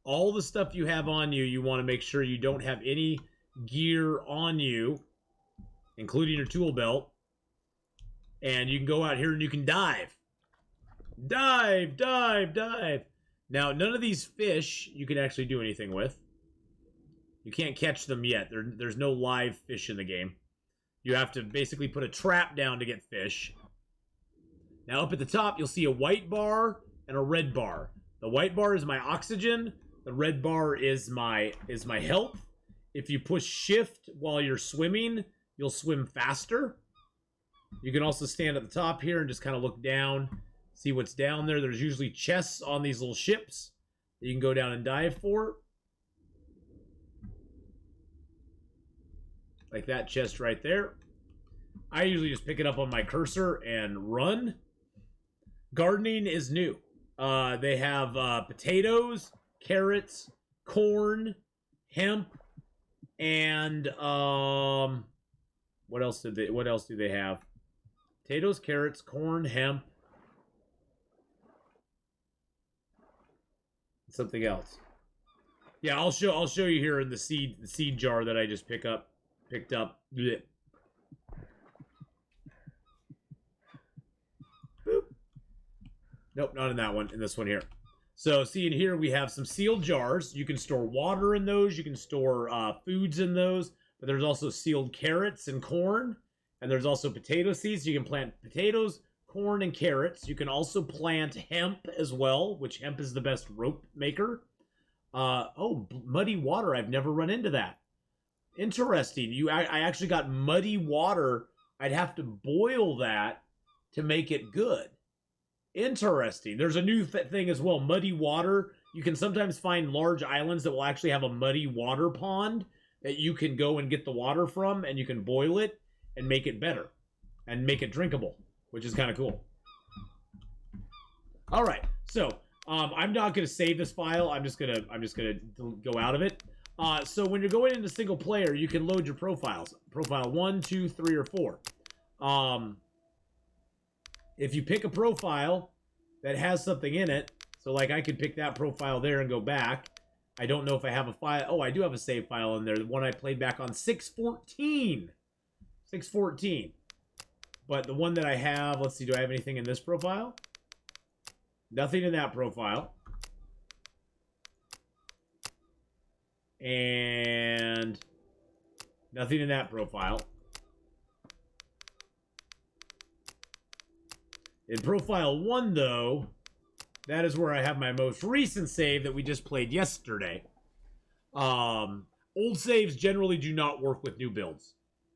the stuff you have on you. You want to make sure you don't have any gear on you, including your tool belt. And you can go out here and you can dive. Dive. Now, none of these fish you can actually do anything with. You can't catch them yet. There's no live fish in the game. You have to basically put a trap down to get fish. Now up at the top, you'll see a white bar and a red bar. The white bar is my oxygen. The red bar is my health. If you push shift while you're swimming, you'll swim faster. You can also stand at the top here and just kind of look down, see what's down there. There's usually chests on these little ships that you can go down and dive for. Like that chest right there. I usually just pick it up on my cursor and run. Gardening is new. They have potatoes, carrots, corn, hemp, and what else do they have? Potatoes, carrots, corn, hemp, something else. Yeah, I'll show you here in the seed jar that I just picked up. Blech. Boop. Nope, not in that one. In this one here. So, see in here we have some sealed jars. You can store water in those. You can store foods in those. But there's also sealed carrots and corn. And there's also potato seeds. You can plant potatoes, corn, and carrots. You can also plant hemp as well, which hemp is the best rope maker. Muddy water. I've never run into that. Interesting. I actually got muddy water. I'd have to boil that to make it good. Interesting. There's a new thing as well. Muddy water. You can sometimes find large islands that will actually have a muddy water pond that you can go and get the water from, and you can boil it and make it better and make it drinkable, which is kind of cool. All right. So I'm not going to save this file. I'm just gonna go out of it. So when you're going into single player, you can load your profiles. Profile 1, 2, 3, or 4. If you pick a profile that has something in it, so like I could pick that profile there and go back. I don't know if I have a file. Oh, I do have a save file in there. The one I played back on 614. 614. But the one that I have, let's see, do I have anything in this profile? Nothing in that profile. And nothing in that profile. In profile 1, though, that is where I have my most recent save that we just played yesterday. Old saves generally do not work with new builds.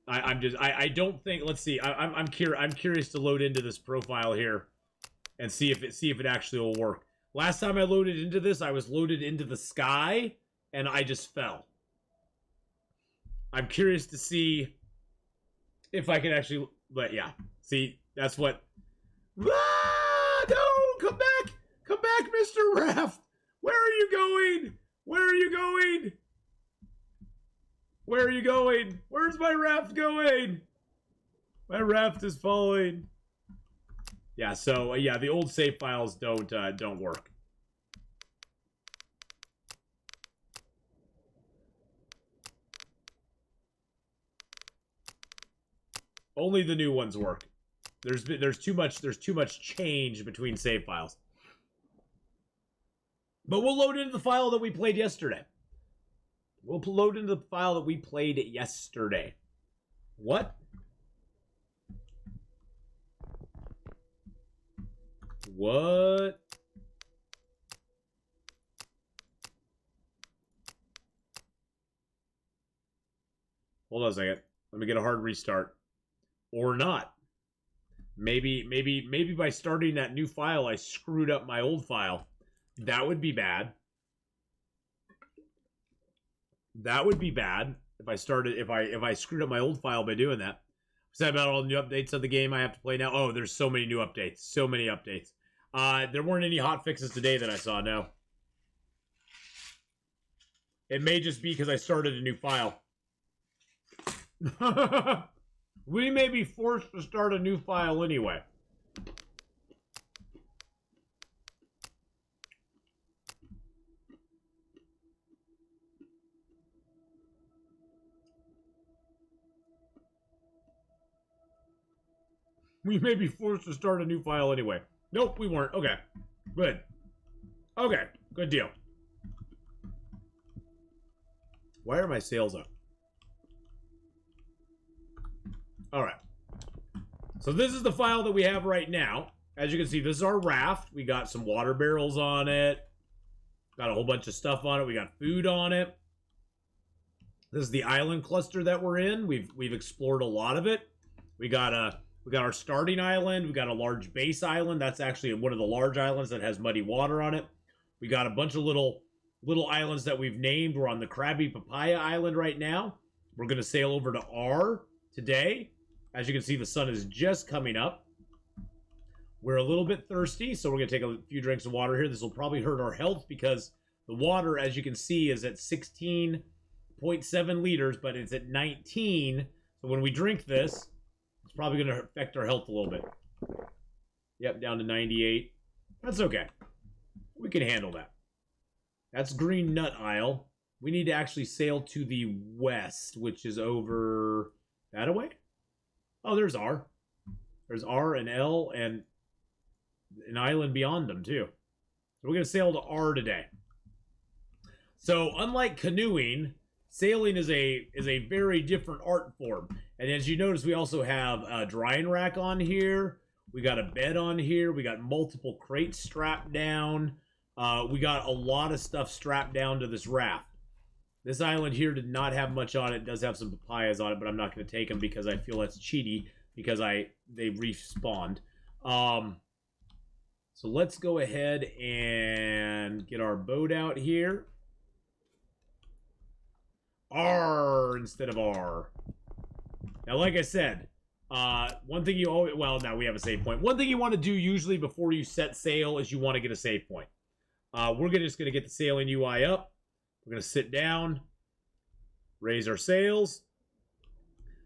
I don't think. Let's see. I'm curious to load into this profile here and see if it actually will work. Last time I loaded into this, I was loaded into the sky, and I just fell. I'm curious to see if I can actually, but yeah. See, that's what... Ah, no! Come back! Come back, Mr. Raft! Where are you going? Where are you going? Where are you going? Where's my raft going? My raft is falling. Yeah, so, yeah, the old save files don't work. Only the new ones work. There's too much change between save files. But we'll load into the file that we played yesterday. We'll load into the file that we played yesterday. What? What? Hold on a second. Let me get a hard restart. Or not. Maybe by starting that new file, I screwed up my old file. That would be bad. That would be bad if I screwed up my old file by doing that. Is that about all the new updates of the game I have to play now? Oh, there's so many new updates. So many updates. There weren't any hot fixes today that I saw, no. It may just be because I started a new file. We may be forced to start a new file anyway. We may be forced to start a new file anyway. Nope, we weren't. Okay. Good. Okay. Good deal. Why are my sales up? Alright. So this is the file that we have right now. As you can see, this is our raft. We got some water barrels on it. Got a whole bunch of stuff on it. We got food on it. This is the island cluster that we're in. We've explored a lot of it. We got our starting island. We got a large base island. That's actually one of the large islands that has muddy water on it. We got a bunch of little islands that we've named. We're on the Krabby Papaya Island right now. We're going to sail over to R today. As you can see, the sun is just coming up. We're a little bit thirsty, so we're going to take a few drinks of water here. This will probably hurt our health because the water, as you can see, is at 16.7 liters, but it's at 19. So when we drink this, it's probably going to affect our health a little bit. Yep, down to 98. That's okay. We can handle that. That's Green Nut Isle. We need to actually sail to the west, which is over that away. Oh, there's R. There's R and L and an island beyond them, too. So we're going to sail to R today. So, unlike canoeing, sailing is a very different art form. And as you notice, we also have a drying rack on here. We got a bed on here. We got multiple crates strapped down. We got a lot of stuff strapped down to this raft. This island here did not have much on it. It does have some papayas on it, but I'm not going to take them because I feel that's cheaty because they respawned. So let's go ahead and get our boat out here. R instead of R. Now, like I said, one thing you always... Well, now we have a save point. One thing you want to do usually before you set sail is you want to get a save point. We're just going to get the sailing UI up. We're going to sit down, raise our sails.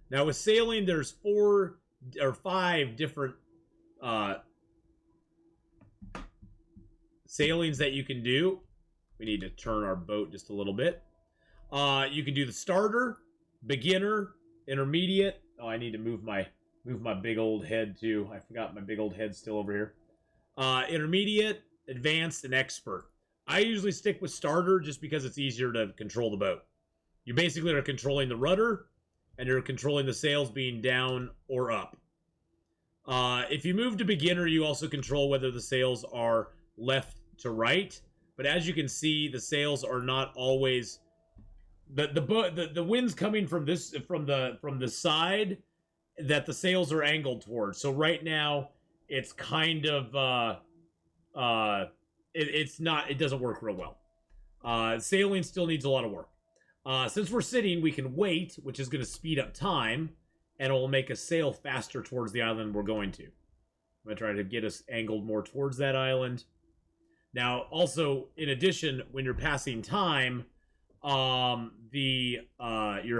Now with sailing, there's 4 or 5 different sailings that you can do. We need to turn our boat just a little bit. You can do the starter, beginner, intermediate. Oh, I need to move my big old head too. I forgot my big old head still over here. Intermediate, advanced, and expert. I usually stick with starter just because it's easier to control the boat. You basically are controlling the rudder, and you're controlling the sails being down or up. If you move to beginner, you also control whether the sails are left to right. But as you can see, the sails are not always... The wind's coming from the side that the sails are angled towards. So right now, it's kind of it doesn't work real well. Sailing still needs a lot of work. Since we're sitting, we can wait, which is going to speed up time, and it will make us sail faster towards the island we're going to. I'm going to try to get us angled more towards that island. Now, also, in addition, when you're passing time, your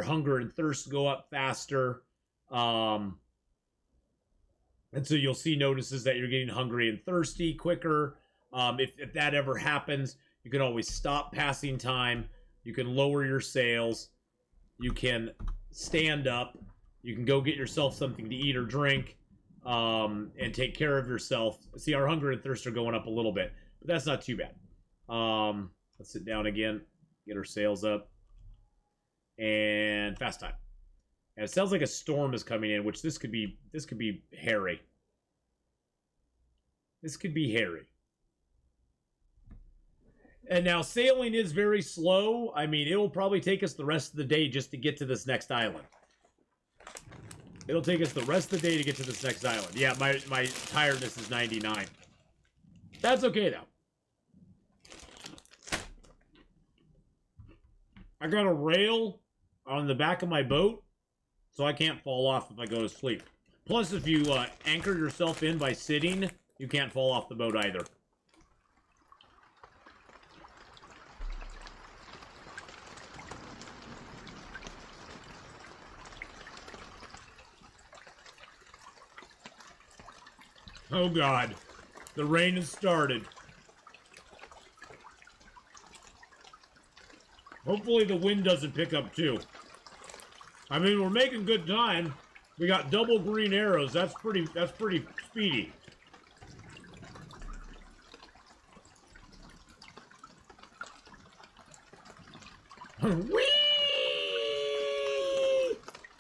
hunger and thirst go up faster. And so you'll see notices that you're getting hungry and thirsty quicker. If that ever happens, you can always stop passing time. You can lower your sails. You can stand up. You can go get yourself something to eat or drink, and take care of yourself. See, our hunger and thirst are going up a little bit, but that's not too bad. Let's sit down again, get our sails up, and fast time. And it sounds like a storm is coming in, which this could be hairy. This could be hairy. And now sailing is very slow. I mean, it will probably take us the rest of the day just to get to this next island. It'll take us the rest of the day to get to this next island. Yeah, my tiredness is 99. That's okay, though. I got a rail on the back of my boat, so I can't fall off if I go to sleep. Plus, if you anchor yourself in by sitting, you can't fall off the boat either. Oh God, the rain has started. Hopefully the wind doesn't pick up too. I mean, we're making good time. We got double green arrows. That's pretty speedy. Whee!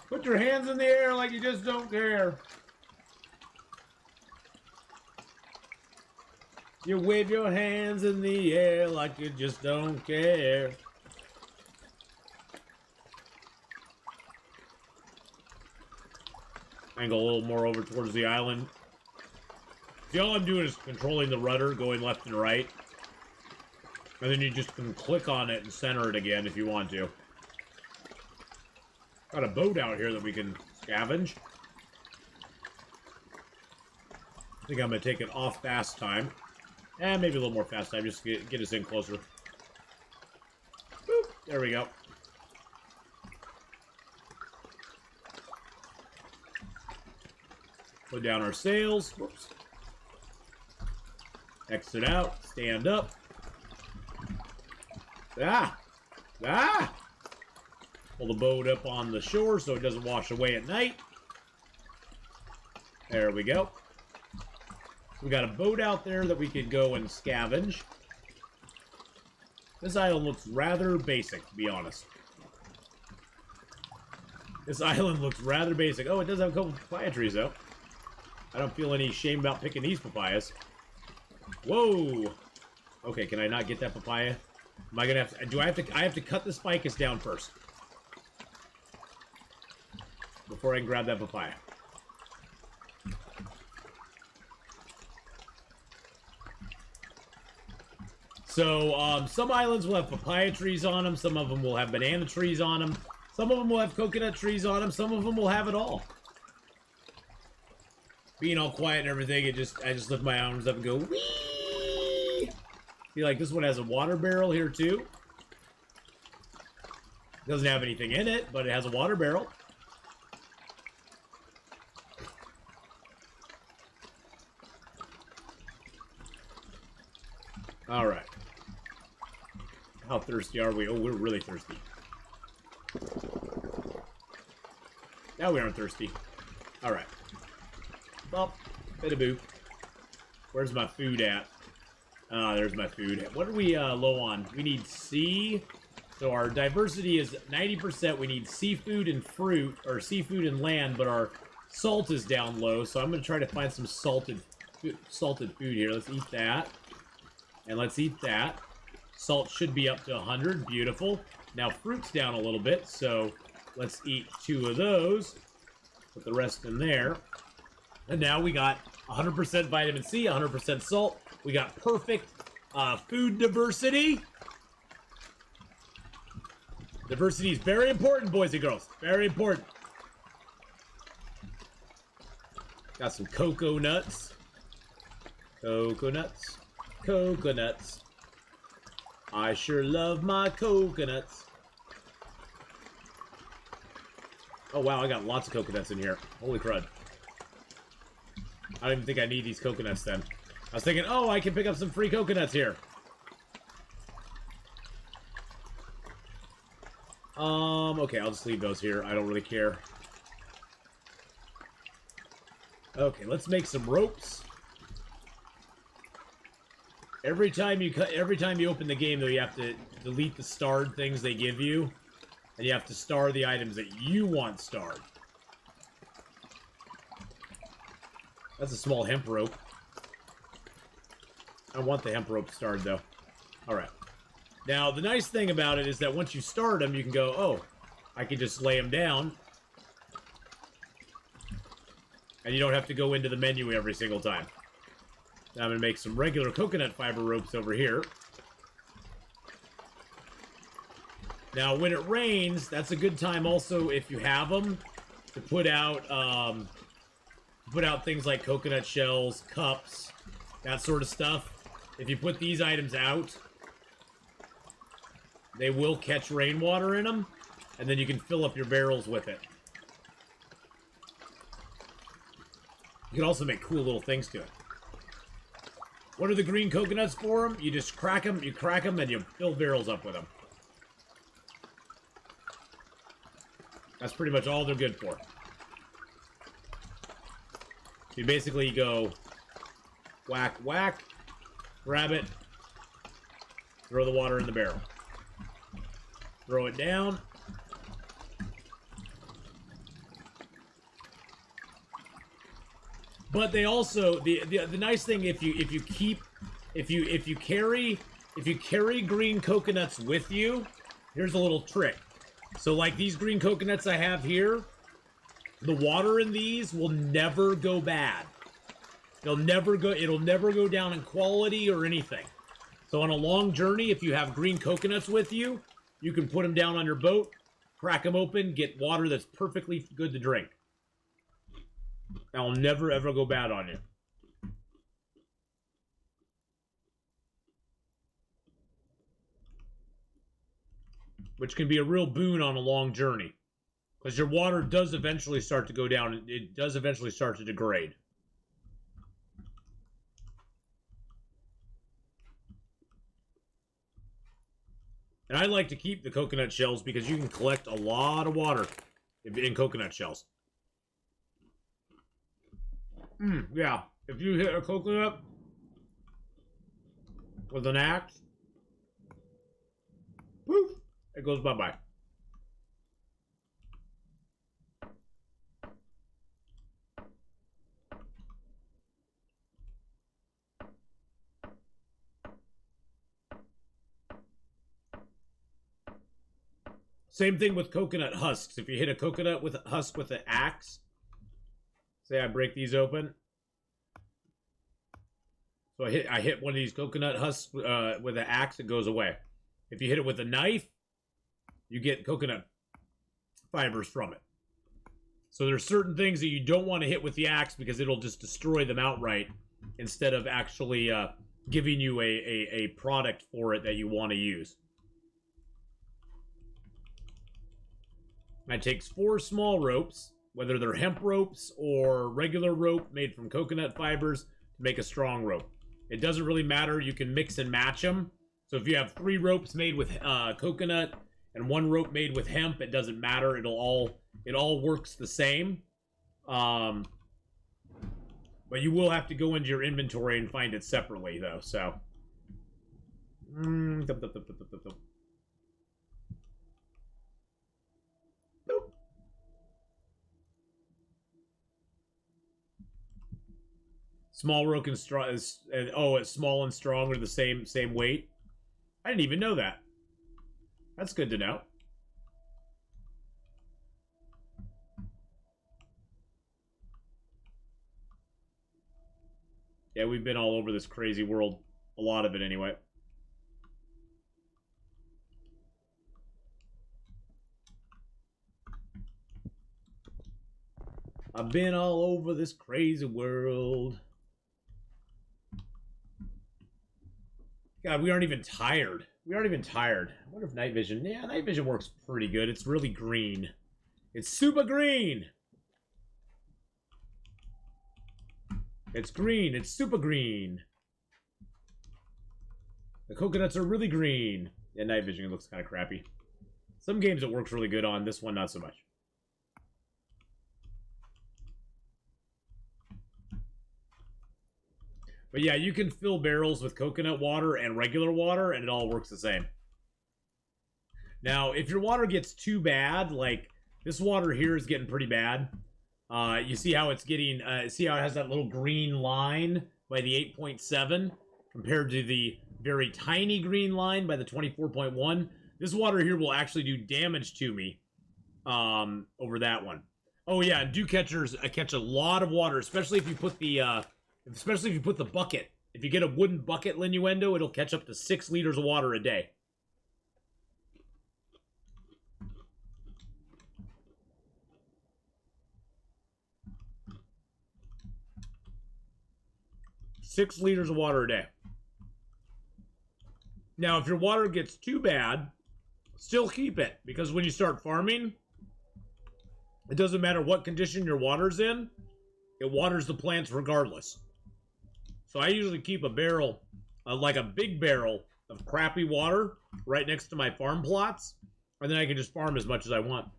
Put your hands in the air like you just don't care. You wave your hands in the air like you just don't care. Angle a little more over towards the island. See, all I'm doing is controlling the rudder, going left and right. And then you just can click on it and center it again if you want to. Got a boat out here that we can scavenge. I think I'm going to take it off fast time. And maybe a little more fast time, just to get us in closer. Boop, there we go. Put down our sails. Whoops. Exit out. Stand up. Ah! Ah! Pull the boat up on the shore so it doesn't wash away at night. There we go. We got a boat out there that we could go and scavenge. This island looks rather basic, to be honest. This island looks rather basic. Oh, it does have a couple of papaya trees, though. I don't feel any shame about picking these papayas. Whoa! Okay, can I not get that papaya? Am I gonna have to... I have to cut the spicus down first. Before I can grab that papaya. So, some islands will have papaya trees on them. Some of them will have banana trees on them. Some of them will have coconut trees on them. Some of them will have it all. Being all quiet and everything, I just lift my arms up and go, whee! See, like, this one has a water barrel here, too. Doesn't have anything in it, but it has a water barrel. All right. How thirsty are we? Oh, we're really thirsty. Now we aren't thirsty. All right. Bop. Bit-a-boo. Where's my food at? Ah, there's my food. What are we low on? We need C. So our diversity is 90%. We need seafood and fruit, or seafood and land, but our salt is down low. So I'm going to try to find some salted food here. Let's eat that. And let's eat that. Salt should be up to 100. Beautiful. Now fruit's down a little bit, so let's eat 2 of those. Put the rest in there. And now we got 100% vitamin C, 100% salt. We got perfect food diversity. Diversity is very important, boys and girls. Very important. Got some cocoa nuts. Coconuts. Coconuts. I sure love my coconuts. Oh, wow, I got lots of coconuts in here. Holy crud. I don't even think I need these coconuts then. I was thinking, oh, I can pick up some free coconuts here. Okay, I'll just leave those here. I don't really care. Okay, let's make some ropes. Every time you open the game, though, you have to delete the starred things they give you, and you have to star the items that you want starred. That's a small hemp rope. I want the hemp rope starred, though. All right. Now, the nice thing about it is that once you start them, you can go, oh, I can just lay them down. And you don't have to go into the menu every single time. Now I'm going to make some regular coconut fiber ropes over here. Now, when it rains, that's a good time also, if you have them, to put out things like coconut shells, cups, that sort of stuff. If you put these items out, they will catch rainwater in them, and then you can fill up your barrels with it. You can also make cool little things to it. What are the green coconuts for them? You just crack them, and you fill barrels up with them. That's pretty much all they're good for. You basically go whack, whack, grab it, throw the water in the barrel. Throw it down. But they also the nice thing if you carry green coconuts with you, here's a little trick. So like these green coconuts I have here, the water in these will never go bad. It'll never go down in quality or anything. So on a long journey, if you have green coconuts with you, you can put them down on your boat, crack them open, get water that's perfectly good to drink. That'll never ever go bad on you. Which can be a real boon on a long journey. Because your water does eventually start to go down. It does eventually start to degrade. And I like to keep the coconut shells because you can collect a lot of water in coconut shells. Yeah. If you hit a coconut with an axe, poof, it goes bye-bye. Same thing with coconut husks. If you hit a coconut with a husk with an axe, say I break these open. So I hit one of these coconut husks with an axe, it goes away. If you hit it with a knife, you get coconut fibers from it. So there's certain things that you don't want to hit with the axe because it'll just destroy them outright instead of actually giving you a product for it that you want to use. It takes 4 small ropes, whether they're hemp ropes or regular rope made from coconut fibers, to make a strong rope. It doesn't really matter. You can mix and match them. So if you have 3 ropes made with coconut and 1 rope made with hemp, it doesn't matter. It all works the same. But you will have to go into your inventory and find it separately, though. So. Small rope and strong. It's small and strong are the same weight. I didn't even know that. That's good to know. Yeah, we've been all over this crazy world. A lot of it, anyway. I've been all over this crazy world. God, we aren't even tired. We aren't even tired. I wonder if night vision... Yeah, night vision works pretty good. It's really green. It's super green! It's green. It's super green. The coconuts are really green. Yeah, night vision looks kind of crappy. Some games it works really good on. This one, not so much. But yeah, you can fill barrels with coconut water and regular water, and it all works the same. Now, if your water gets too bad, like this water here is getting pretty bad. You see how it's getting, see how it has that little green line by the 8.7 compared to the very tiny green line by the 24.1. This water here will actually do damage to me over that one. Oh yeah, and dew catchers catch a lot of water, especially if you put the bucket. If you get a wooden bucket Linuendo, it'll catch up to 6 liters of water a day. Six liters of water a day. Now, if your water gets too bad, still keep it. Because when you start farming, it doesn't matter what condition your water's in, it waters the plants regardless. So I usually keep a barrel, like a big barrel of crappy water right next to my farm plots, and then I can just farm as much as I want.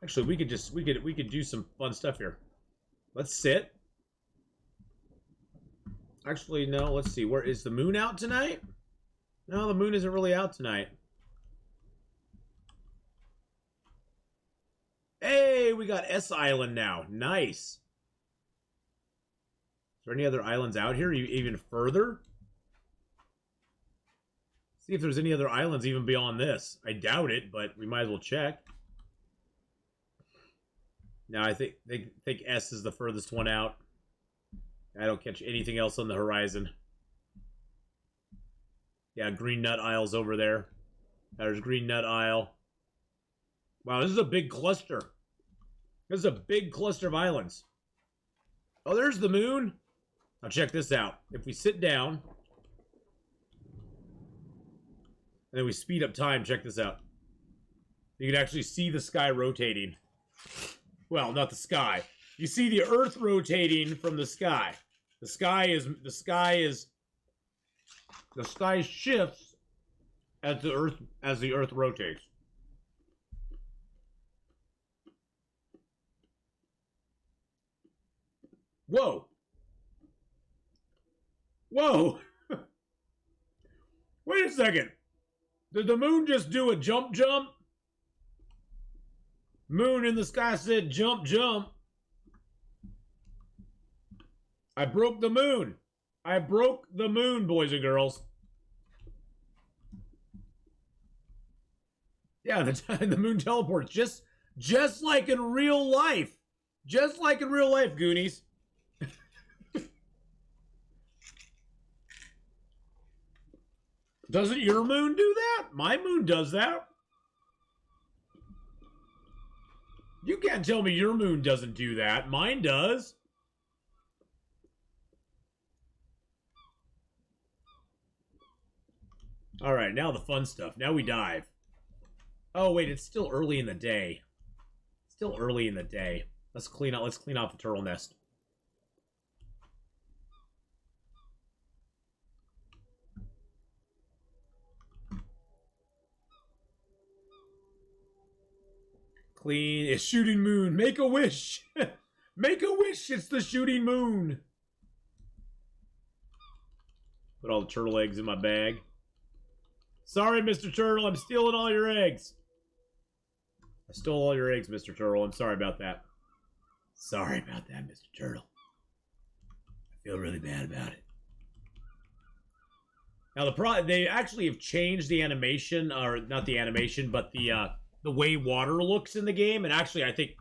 Actually, we could do some fun stuff here. Let's sit. Actually, no, let's see. Where is the moon out tonight? No, the moon isn't really out tonight. Hey, we got S Island now. Nice. Is there any other islands out here even further? See if there's any other islands even beyond this. I doubt it, but we might as well check. No, I think S is the furthest one out. I don't catch anything else on the horizon. Yeah, Green Nut Isle's over there. There's Green Nut Isle. Wow, this is a big cluster. This is a big cluster of islands. Oh, there's the moon. Now check this out. If we sit down, and then we speed up time, check this out. You can actually see the sky rotating. Well, not the sky. You see the Earth rotating from the sky. The sky shifts as the Earth rotates. Whoa. Whoa. Wait a second. Did the moon just do a jump? Moon in the sky said jump. I broke the moon. I broke the moon, boys and girls. Yeah, the moon teleports just like in real life. Just like in real life, Goonies. Doesn't your moon do that? My moon does that. You can't tell me your moon doesn't do that. Mine does. All right, now the fun stuff. Now we dive. Oh, wait, it's still early in the day. Still early in the day. Let's clean off the turtle nest. Clean. It's shooting moon. Make a wish. Make a wish. It's the shooting moon. Put all the turtle eggs in my bag. Sorry, Mr. Turtle. I'm stealing all your eggs. I stole all your eggs, Mr. Turtle. I'm sorry about that. Sorry about that, Mr. Turtle. I feel really bad about it. Now, they actually have changed the animation, or not the animation, but the the way water looks in the game. And actually, I think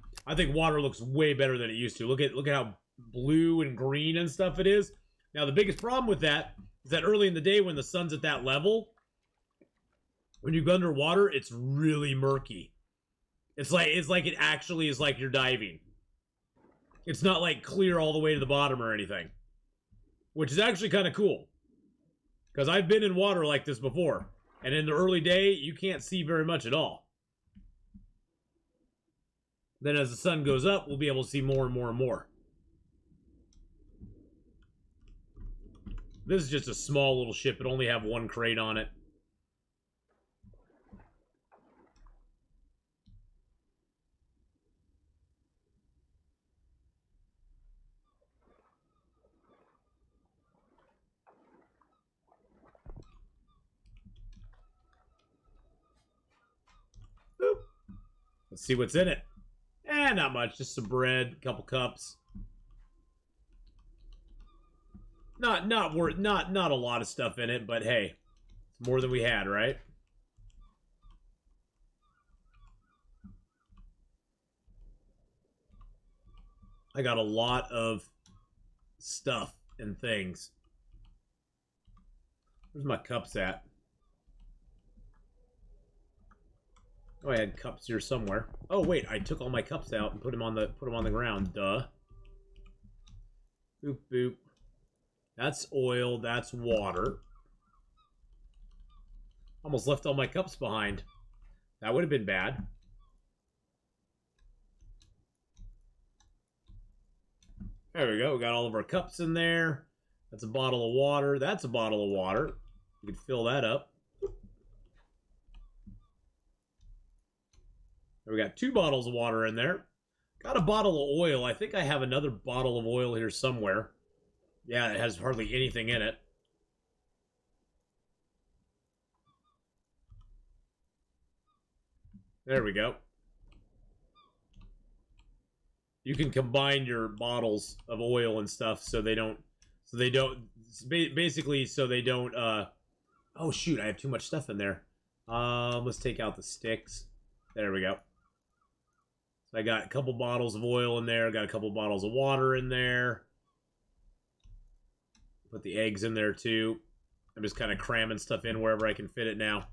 water looks way better than it used to. Look at how blue and green and stuff it is. Now, the biggest problem with that is that early in the day when the sun's at that level, when you go underwater, it's really murky. It's like it actually is like you're diving. It's not like clear all the way to the bottom or anything, which is actually kind of cool. Because I've been in water like this before, and in the early day, you can't see very much at all. Then as the sun goes up, we'll be able to see more and more and more. This is just a small little ship. It only have one crate on it. Boop. Let's see what's in it. Not much. Just some bread, a couple cups. Not a lot of stuff in it, but hey, it's more than we had, right? I got a lot of stuff and things. Where's my cups at? Oh, I had cups here somewhere. Oh wait, I took all my cups out and put them on the ground. Duh. Boop boop. That's oil. That's water. Almost left all my cups behind. That would have been bad. There we go. We got all of our cups in there. That's a bottle of water. That's a bottle of water. We can fill that up. We got 2 bottles of water in there. Got a bottle of oil. I think I have another bottle of oil here somewhere. Yeah, it has hardly anything in it. There we go. You can combine your bottles of oil and stuff so they don't basically so they don't oh shoot, I have too much stuff in there. Let's take out the sticks. There we go. So I got a couple bottles of oil in there, got a couple bottles of water in there. Put the eggs in there too. I'm just kind of cramming stuff in wherever I can fit it now.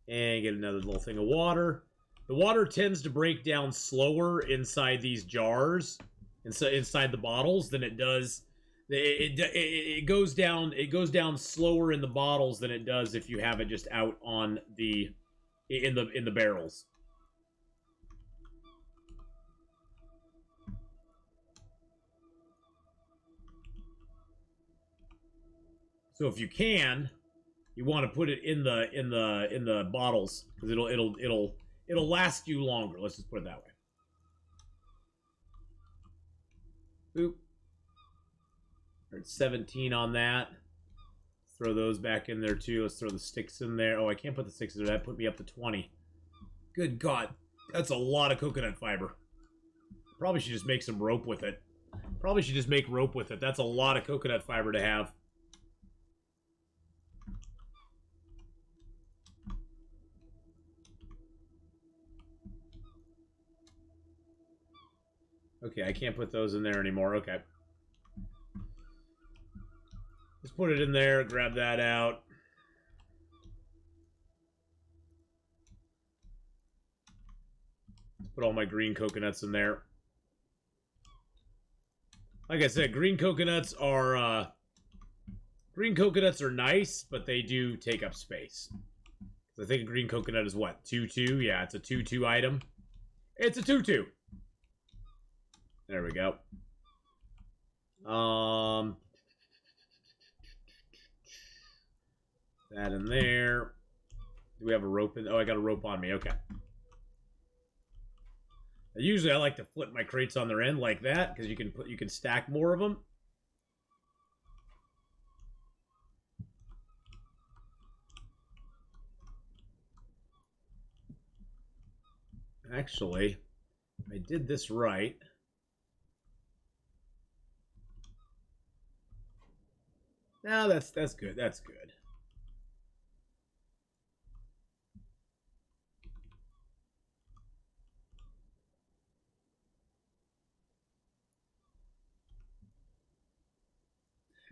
And get another little thing of water. The water tends to break down slower inside these jars, inside the bottles, than it does. It goes down slower in the bottles than it does if you have it just out on in the barrels. So if you can, you want to put it in the bottles because it'll last you longer. Let's just put it that way. Boop. We're at 17 on that. Let's throw those back in there too. Let's throw the sticks in there. Oh, I can't put the sticks in there. That put me up to 20. Good God. That's a lot of coconut fiber. Probably should just make some rope with it. Probably should just make rope with it. That's a lot of coconut fiber to have. Okay, I can't put those in there anymore. Okay. Let's put it in there, grab that out. Let's put all my green coconuts in there. Like I said, green coconuts are nice, but they do take up space. I think a green coconut is what? 2-2? Yeah, it's a 2-2 item. It's a 2-2. There we go. That in there. Do we have a rope in? Oh, I got a rope on me. Okay. Usually I like to flip my crates on their end like that because you can stack more of them. Actually, I did this right. No, that's good. That's good.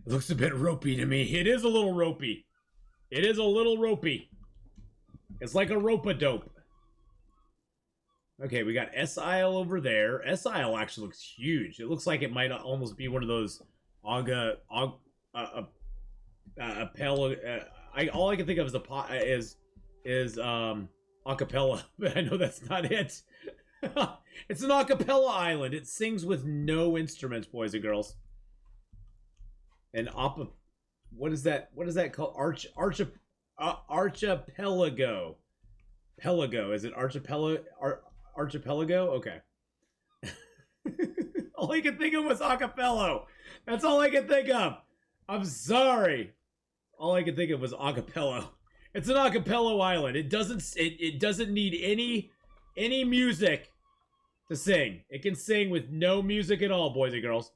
It looks a bit ropey to me. It is a little ropey. It is a little ropey. It's like a rope-a-dope. Okay, we got S-Isle over there. S-Isle actually looks huge. It looks like it might almost be one of those all I can think of is acapella, but I know that's not it. It's an acapella island. It sings with no instruments, boys and girls. And what is that? What is that called? Archipelago. Pelago. Is it archipelago? Okay. All I could think of was acapello. That's all I could think of. I'm sorry. All I could think of was acapello. It's an acapello island. It doesn't need any music to sing. It can sing with no music at all, boys and girls.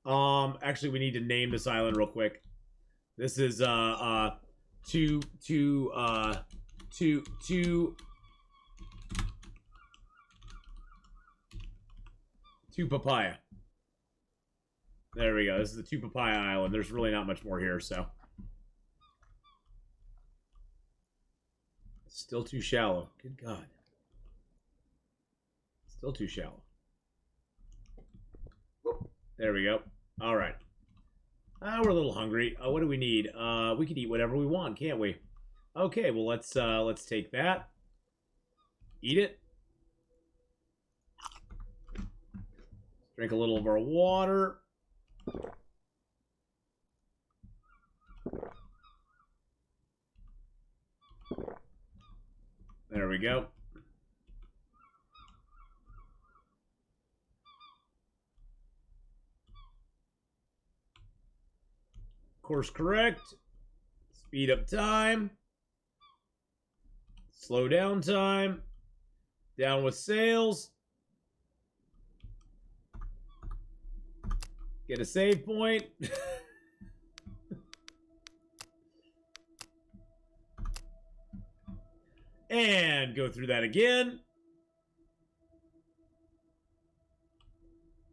Actually, we need to name this island real quick. This is to Papaya. There we go. This is the Two Papaya Island. There's really not much more here, so. It's still too shallow. Good God. Still too shallow. There we go. All right. We're a little hungry. What do we need? We could eat whatever we want, can't we? Okay, well let's take that. Eat it. Drink a little of our water. There we go. Course correct. Speed up time. Slow down time. Down with sails. Get a save point. And go through that again.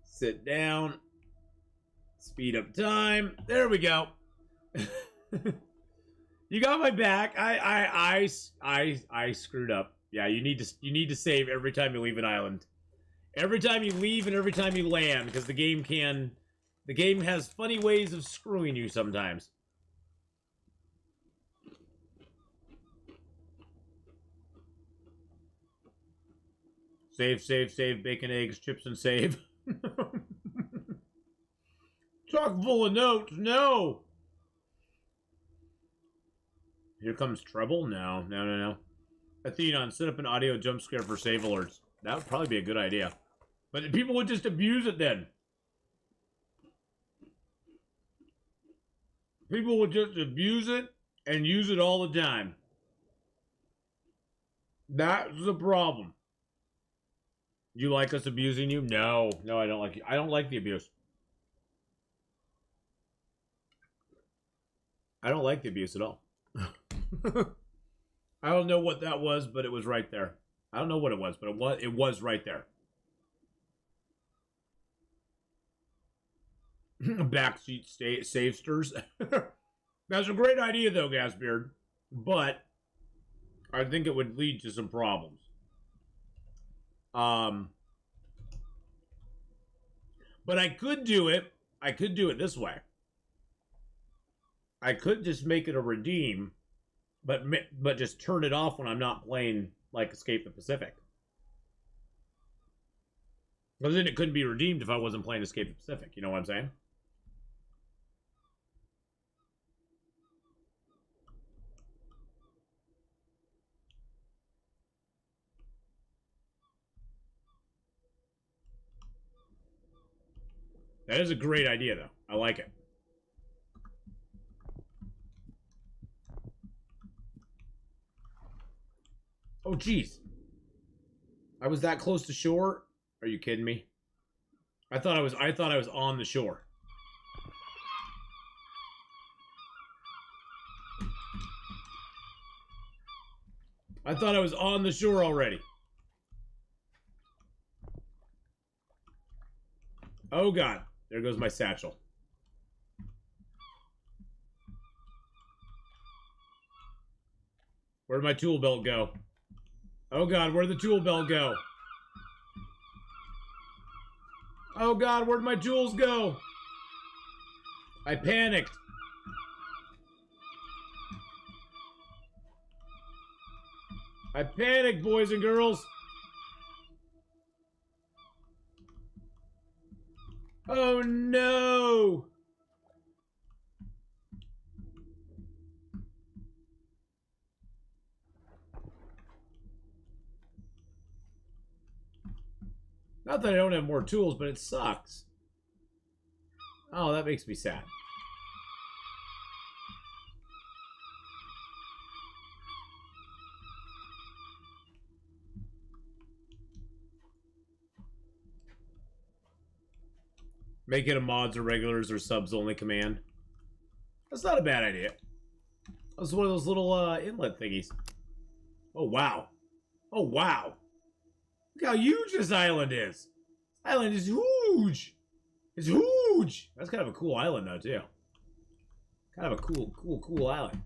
Sit down. Speed up time. There we go. You got my back. I screwed up. Yeah, you need to save every time you leave an island. Every time you leave and every time you land, because the game has funny ways of screwing you sometimes. Save, bacon, eggs, chips, and save. Chock full of notes, no! Here comes trouble? No. Atheenon, set up an audio jump scare for save alerts. That would probably be a good idea. But people would just abuse it then. People would just abuse it and use it all the time. That's the problem. You like us abusing you? No, I don't like you. I don't like the abuse. I don't like the abuse at all. I don't know what that was, but it was right there. I don't know what it was, but it was right there. Backseat savesters. That's a great idea, though, Gasbeard. But I think it would lead to some problems. But I could do it. I could do it this way. I could just make it a redeem, but just turn it off when I'm not playing, like, Escape the Pacific. Because then it couldn't be redeemed if I wasn't playing Escape the Pacific. You know what I'm saying? That is a great idea, though. I like it. Oh, jeez. I was that close to shore? Are you kidding me? I thought I was on the shore. I thought I was on the shore already. Oh, God. There goes my satchel. Where'd my tool belt go? Oh god, where'd the tool belt go? Oh god, where'd my tools go? I panicked. I panicked, boys and girls. Oh no! Not that I don't have more tools, but it sucks. Oh, that makes me sad. Make it a mods or regulars or subs only command. That's not a bad idea. That's one of those little inlet thingies. Oh, wow. Oh, wow. Look how huge this island is. This island is huge. It's huge. That's kind of a cool island, though, too. Kind of a cool island.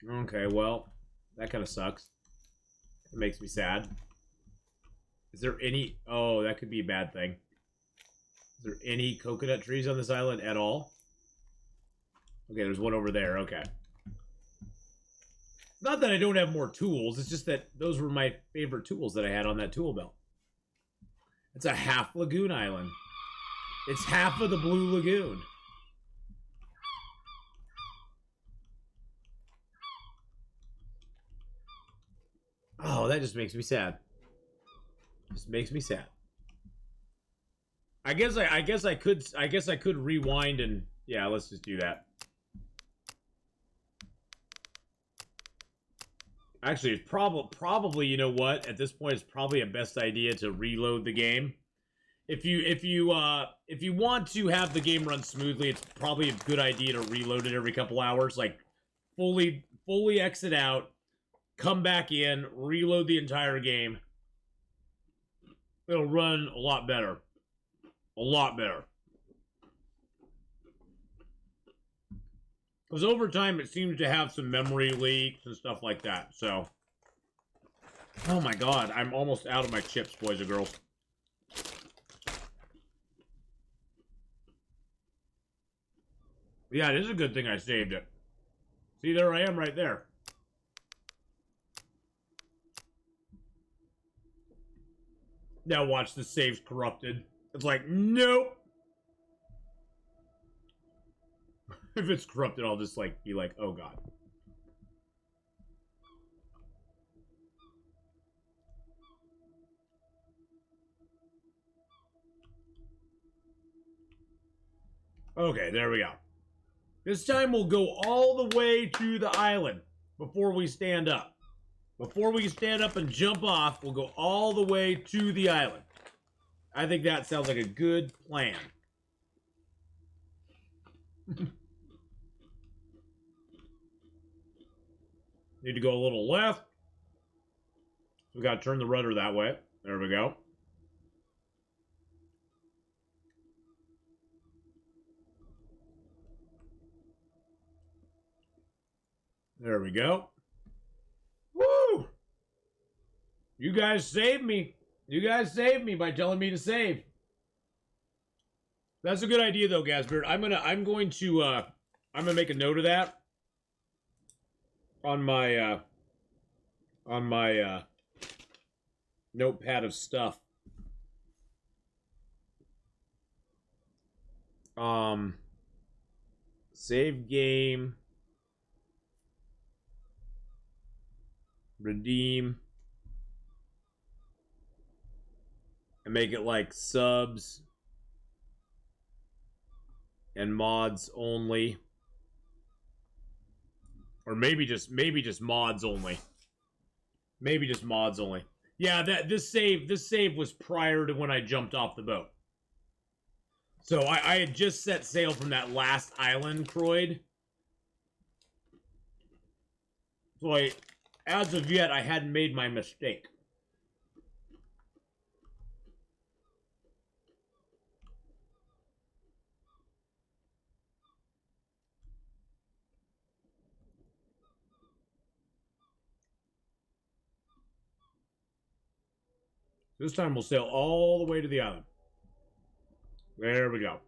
Okay, well, that kind of sucks. It makes me sad. Is there any... Oh, that could be a bad thing. Is there any coconut trees on this island at all? Okay, there's one over there. Okay. Not that I don't have more tools. It's just that those were my favorite tools that I had on that tool belt. It's a half lagoon island. It's half of the Blue Lagoon. Oh, that just makes me sad. Just makes me sad. I guess I could rewind and yeah, let's just do that. Actually, it's probably you know what? At this point, it's probably a best idea to reload the game. If you want to have the game run smoothly, it's probably a good idea to reload it every couple hours. Like fully exit out, come back in, reload the entire game. It'll run a lot better. A lot better. Because over time, it seems to have some memory leaks and stuff like that, so... Oh my god, I'm almost out of my chips, boys and girls. Yeah, it is a good thing I saved it. See, there I am right there. Now watch, the save's corrupted. It's like, nope. If it's corrupted, I'll just like be like, oh god. Okay, there we go. This time we'll go all the way to the island before we stand up. Before we stand up and jump off, we'll go all the way to the island. I think that sounds like a good plan. Need to go a little left. So we got to turn the rudder that way. There we go. There we go. Woo! You guys saved me. You guys saved me by telling me to save. That's a good idea though, Gasbeard. I'm going to make a note of that on my notepad of stuff. Save game. Redeem. And make it like subs and mods only. Or maybe just mods only. Maybe just mods only. Yeah, this save was prior to when I jumped off the boat. So I had just set sail from that last island, Croyd. So as of yet, I hadn't made my mistake. This time we'll sail all the way to the island. There we go.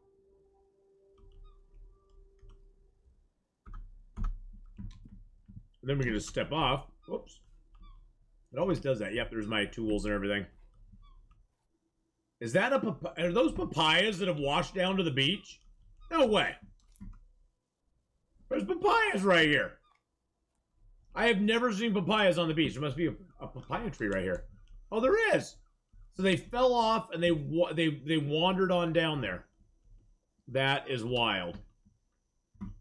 And then we're going to step off. Whoops. It always does that. Yep, there's my tools and everything. Is that are those papayas that have washed down to the beach? No way. There's papayas right here. I have never seen papayas on the beach. There must be a papaya tree right here. Oh, there is. So they fell off and they wandered on down there. That is wild.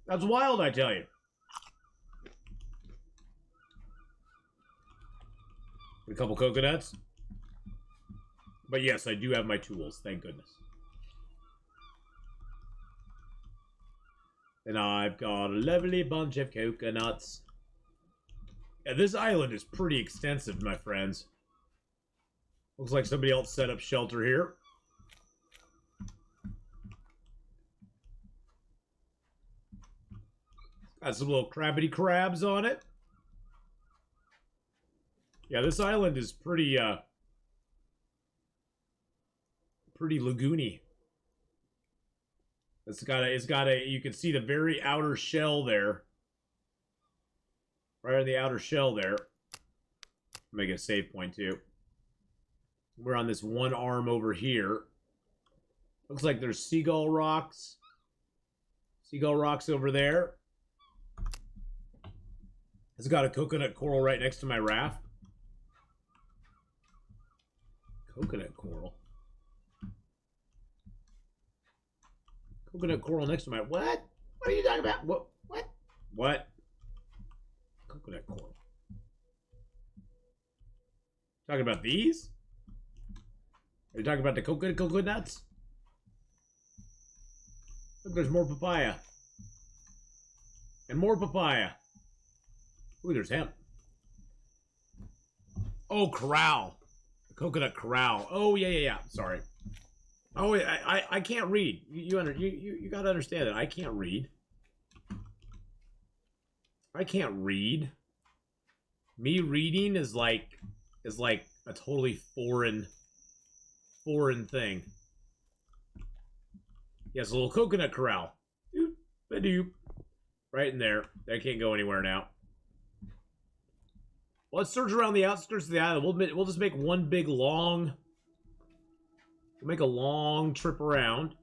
That's wild, I tell you. A couple coconuts. But yes, I do have my tools. Thank goodness. And I've got a lovely bunch of coconuts. Yeah, this island is pretty extensive, my friends. Looks like somebody else set up shelter here. Got some little crabbity crabs on it. Yeah, this island is pretty lagoony. It's got a you can see the very outer shell there. Right on the outer shell there. Make a save point too. We're on this one arm over here. Looks like there's seagull rocks. Seagull rocks over there. It's got a coconut coral right next to my raft. Coconut coral. Coconut coral next to my... What? What are you talking about? What? What? What? Coconut coral. Talking about these? Are you talking about the coconuts? Look, there's more papaya. And more papaya. Ooh, there's hemp. Oh, corral. Coconut corral. Oh, yeah. Sorry. Oh, I can't read. You gotta understand it. I can't read. I can't read. Me reading is like a totally foreign thing. Yes, a little coconut corral. Doop, ba-doop. Right in there. That can't go anywhere now. Well, let's search around the outskirts of the island. We'll just make one big long... We'll make a long trip around.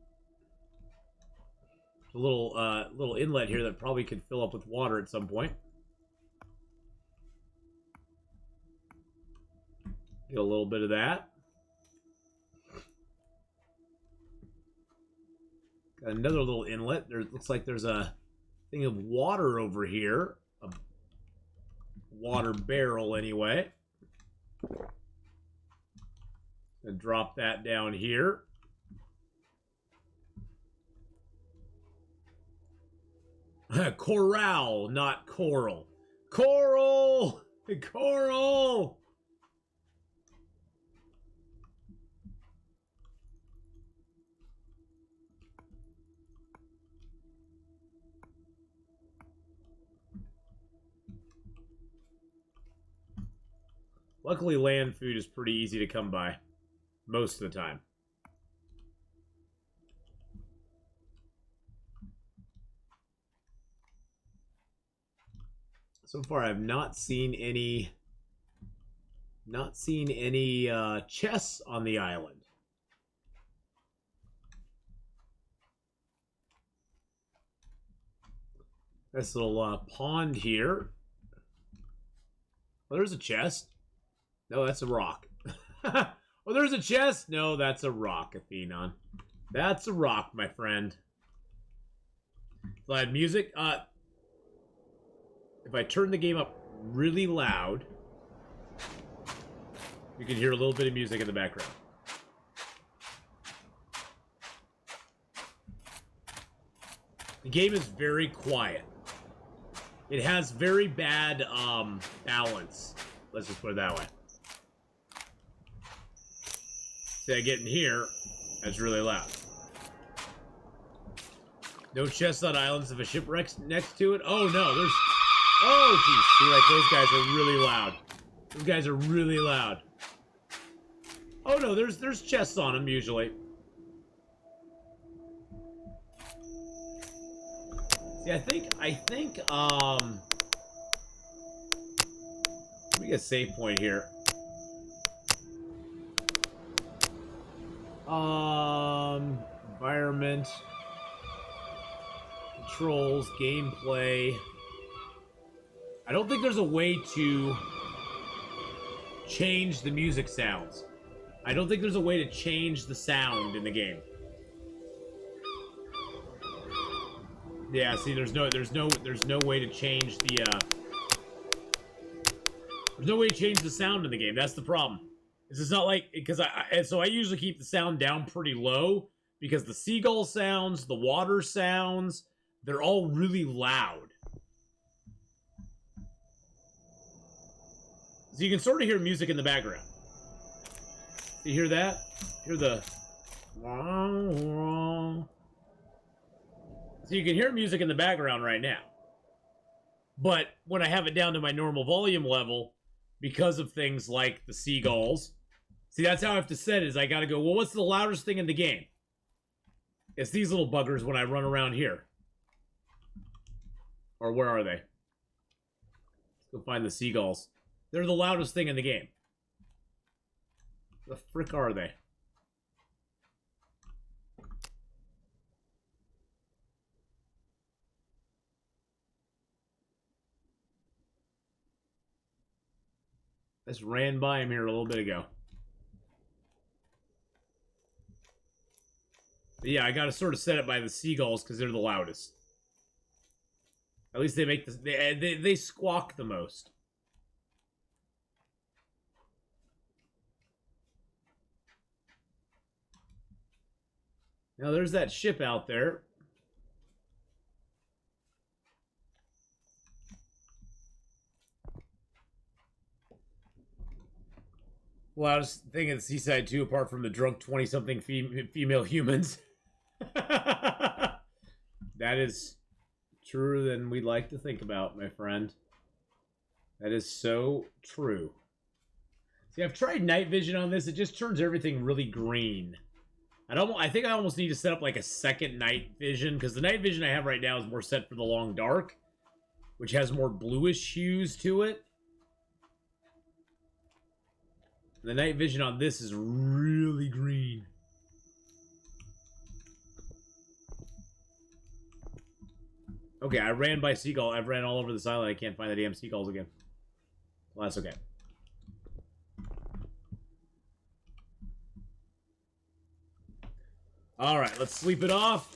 A little inlet here that probably could fill up with water at some point. Get a little bit of that. Got another little inlet. There looks like there's a thing of water over here. A water barrel, anyway. And drop that down here. Corral, not coral. Coral! Coral! Luckily, land food is pretty easy to come by. Most of the time. So far, I've not seen any chests on the island. This little pond here. Well, there's a chest. No, that's a rock. Oh, there's a chest? No, that's a rock, Atheenon. That's a rock, my friend. So I had music. If I turn the game up really loud, you can hear a little bit of music in the background. The game is very quiet. It has very bad balance. Let's just put it that way. See, I get in here, that's really loud. No chests on islands if a shipwreck's next to it. Oh no, there's... Oh geez, see, like those guys are really loud. Those guys are really loud. Oh no, there's chests on them usually. See, I think let me get a save point here. Environment, controls, gameplay. I don't think there's a way to change the music sounds. I don't think there's a way to change the sound in the game. Yeah, see, there's no way to change the there's no way to change the sound in the game. That's the problem. This is not like, because I usually keep the sound down pretty low because the seagull sounds, the water sounds, they're all really loud. So you can sort of hear music in the background. You hear that? Hear the... So you can hear music in the background right now. But when I have it down to my normal volume level, because of things like the seagulls... See, that's how I have to set it, is I gotta go, well, what's the loudest thing in the game? It's these little buggers when I run around here. Or where are they? Let's go find the seagulls. They're the loudest thing in the game. The frick are they? I just ran by him here a little bit ago. But yeah, I gotta sort of set it by the seagulls because they're the loudest. At least they make they squawk the most. Now there's that ship out there. Well, I was thinking the seaside too, apart from the drunk 20-something female humans. That is truer than we'd like to think about, my friend. That is so true. See, I've tried night vision on this. It just turns everything really green. I think I almost need to set up like a second night vision, because the night vision I have right now is more set for the long dark, which has more bluish hues to it. The night vision on this is really green. Okay, I ran by seagull. I've ran all over this island. I can't find the damn seagulls again. Well, that's okay. All right, let's sleep it off.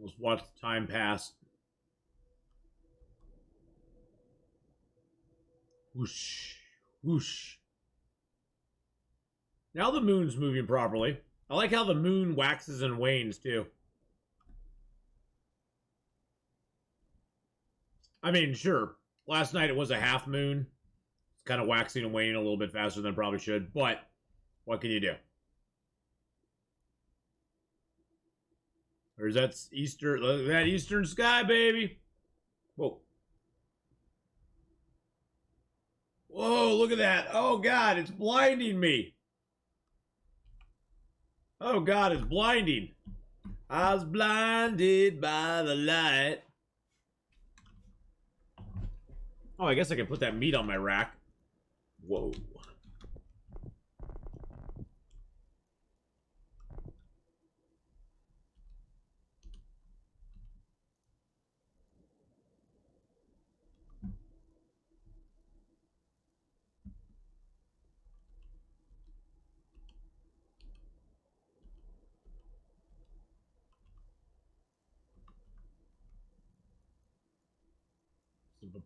Let's watch the time pass. Whoosh. Whoosh. Now the moon's moving properly. I like how the moon waxes and wanes, too. I mean, sure. Last night it was a half moon. It's kind of waxing and waning a little bit faster than it probably should. But, what can you do? There's that eastern sky, baby. Whoa. Whoa, look at that. Oh, God, it's blinding me. Oh, God, it's blinding. I was blinded by the light. Oh, I guess I can put that meat on my rack. Whoa.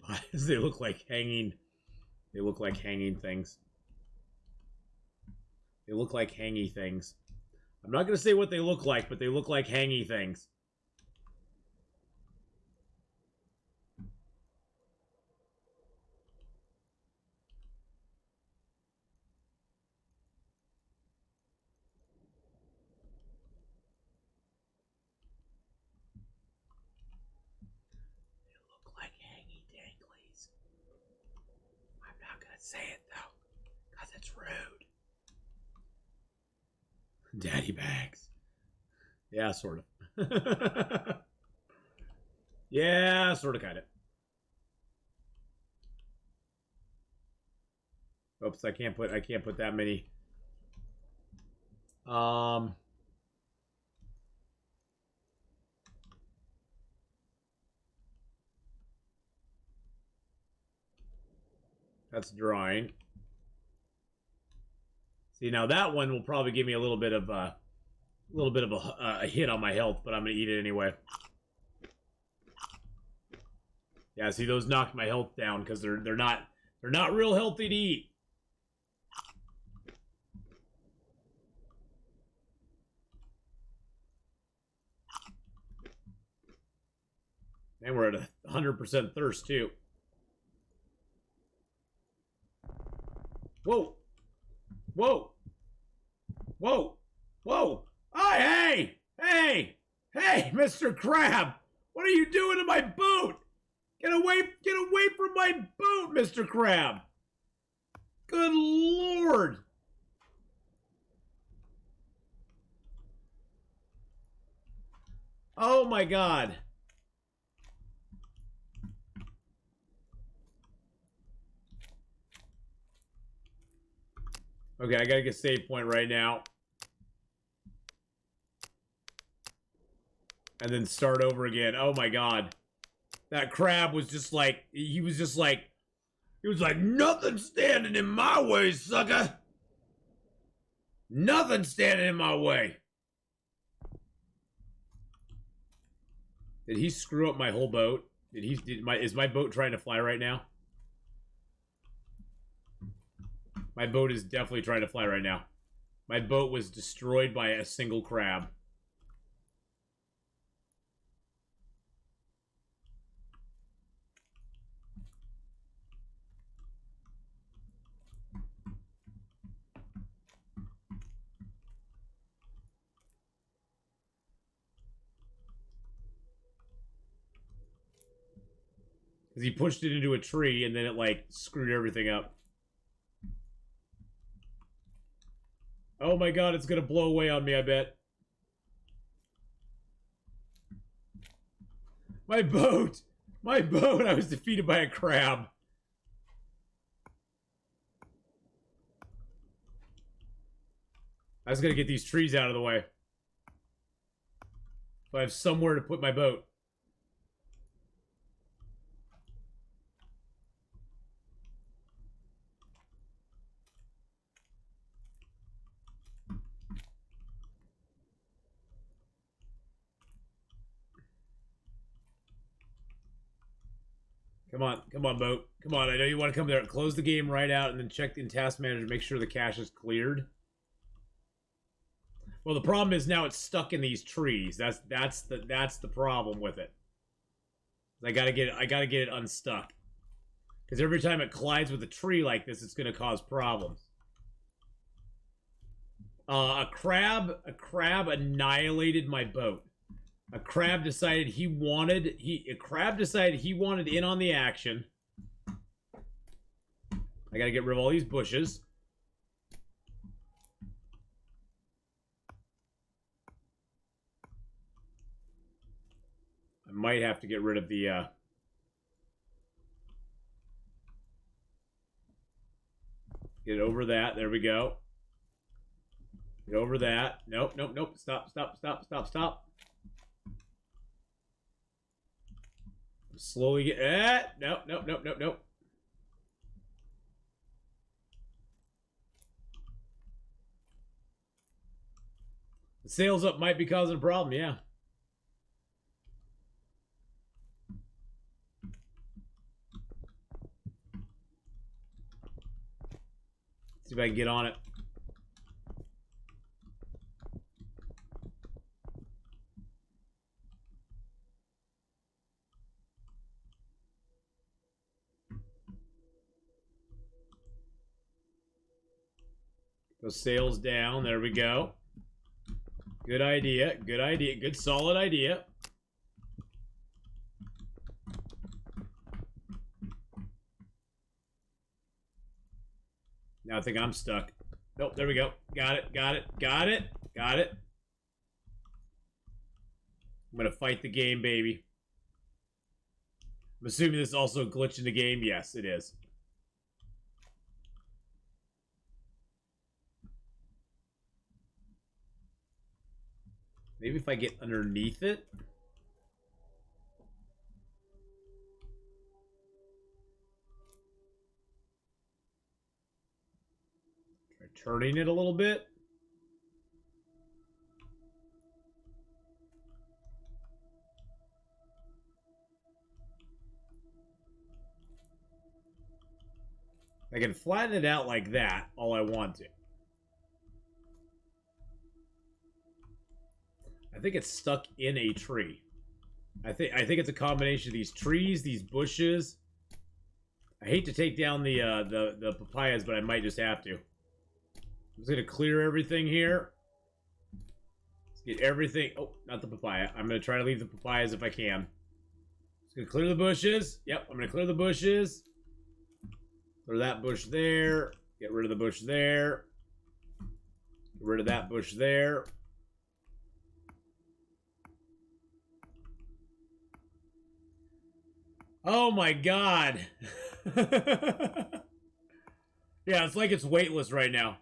papayas. They look like hanging. They look like hanging things. They look like hangy things. I'm not going to say what they look like, but they look like hangy things. They look like hangy danglies. I'm not going to say it, though, because it's rude. Daddy bags. Yeah, sort of. Yeah, sort of, kind of. Oops, I can't put that many. That's drying. See, now that one will probably give me a little bit of a hit on my health, but I'm gonna eat it anyway. Yeah, see, those knocked my health down because they're not real healthy to eat. And we're at 100% thirst too. Whoa! Whoa! Whoa! Whoa! Oh, hey! Hey! Hey, Mr. Crab! What are you doing to my boot? Get away from my boot, Mr. Crab! Good Lord! Oh my God. Okay, I gotta get a save point right now. And then start over again. Oh my God. That crab was just like, he was like, nothing standing in my way, sucker. Nothing standing in my way. Did he screw up my whole boat? Is my boat trying to fly right now? My boat is definitely trying to fly right now. My boat was destroyed by a single crab. Because he pushed it into a tree and then it, like, screwed everything up. Oh my God, it's gonna blow away on me, I bet. My boat! My boat! I was defeated by a crab. I was gonna get these trees out of the way. So I have somewhere to put my boat. Come on, boat. Come on, I know you want to come there. Close the game right out and then check in Task Manager to make sure the cache is cleared. Well, the problem is now it's stuck in these trees. That's the problem with it. I gotta get it unstuck. Because every time it collides with a tree like this, it's gonna cause problems. A crab annihilated my boat. A crab decided he wanted in on the action. I gotta get rid of all these bushes. I might have to get rid of the get over that. There we go. Get over that. Nope, nope, nope. Stop. Slowly get. Nope. The sails up might be causing a problem, yeah. See if I can get on it. Those sails down. There we go. Good idea. Good idea. Good solid idea. Now I think I'm stuck. Nope, there we go. Got it. Got it. Got it. Got it. I'm going to fight the game, baby. I'm assuming this is also a glitch in the game. Yes, it is. Maybe if I get underneath it. Try turning it a little bit. I can flatten it out like that all I want to. I think it's stuck in a tree. I think it's a combination of these trees, these bushes. I hate to take down the papayas, but I might just have to. I'm just gonna clear everything here. Let's get everything. Oh, not the papaya. I'm gonna try to leave the papayas if I can. Just gonna clear the bushes. Yep, I'm gonna clear the bushes. Clear that bush there. Get rid of the bush there. Get rid of that bush there. Oh my god. Yeah, it's like it's weightless right now.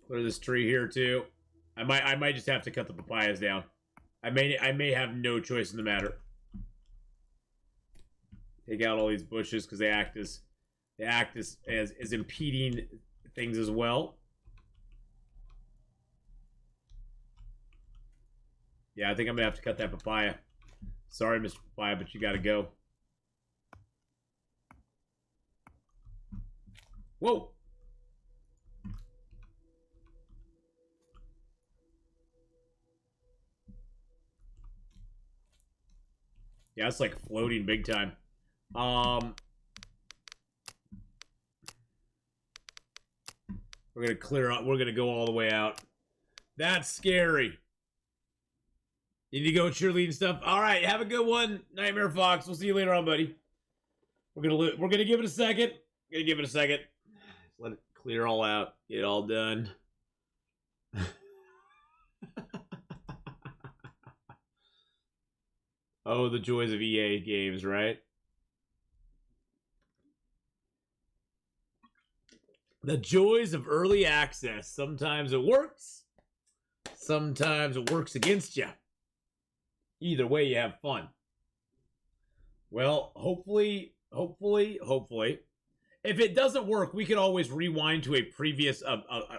Clear this tree here too. I might just have to cut the papayas down. I may have no choice in the matter. Take out all these bushes because they act as impeding things as well. Yeah, I think I'm gonna have to cut that papaya. Sorry, Mr. Papaya, but you gotta go. Whoa! Yeah, it's like floating big time. We're gonna clear out. We're gonna go all the way out. That's scary. You need to go cheerleading stuff. All right, have a good one, Nightmare Fox. We'll see you later on, buddy. We're gonna give it a second. Let it clear all out. Get it all done. Oh, the joys of EA games, right? The joys of early access. Sometimes it works. Sometimes it works against you. Either way, you have fun. Well, hopefully. If it doesn't work, we can always rewind to a previous,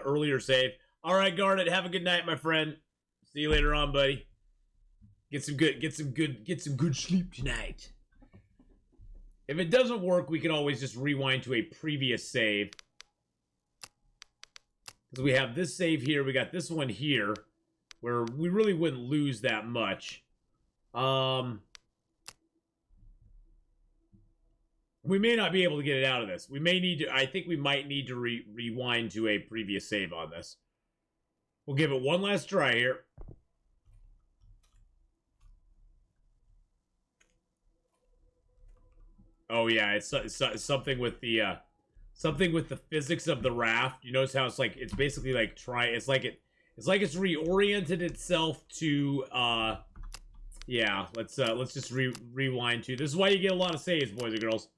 earlier save. All right, Garnet, have a good night, my friend. See you later on, buddy. Get some good sleep tonight. If it doesn't work, we can always just rewind to a previous save. Because we have this save here, we got this one here, where we really wouldn't lose that much. We may not be able to get it out of this. We may need to, I think we might need to rewind to a previous save on this. We'll give it one last try here. Oh yeah, it's something with the physics of the raft. You notice how it's basically like it's like it's reoriented itself to yeah, let's just rewind to. This is why you get a lot of saves, boys and girls.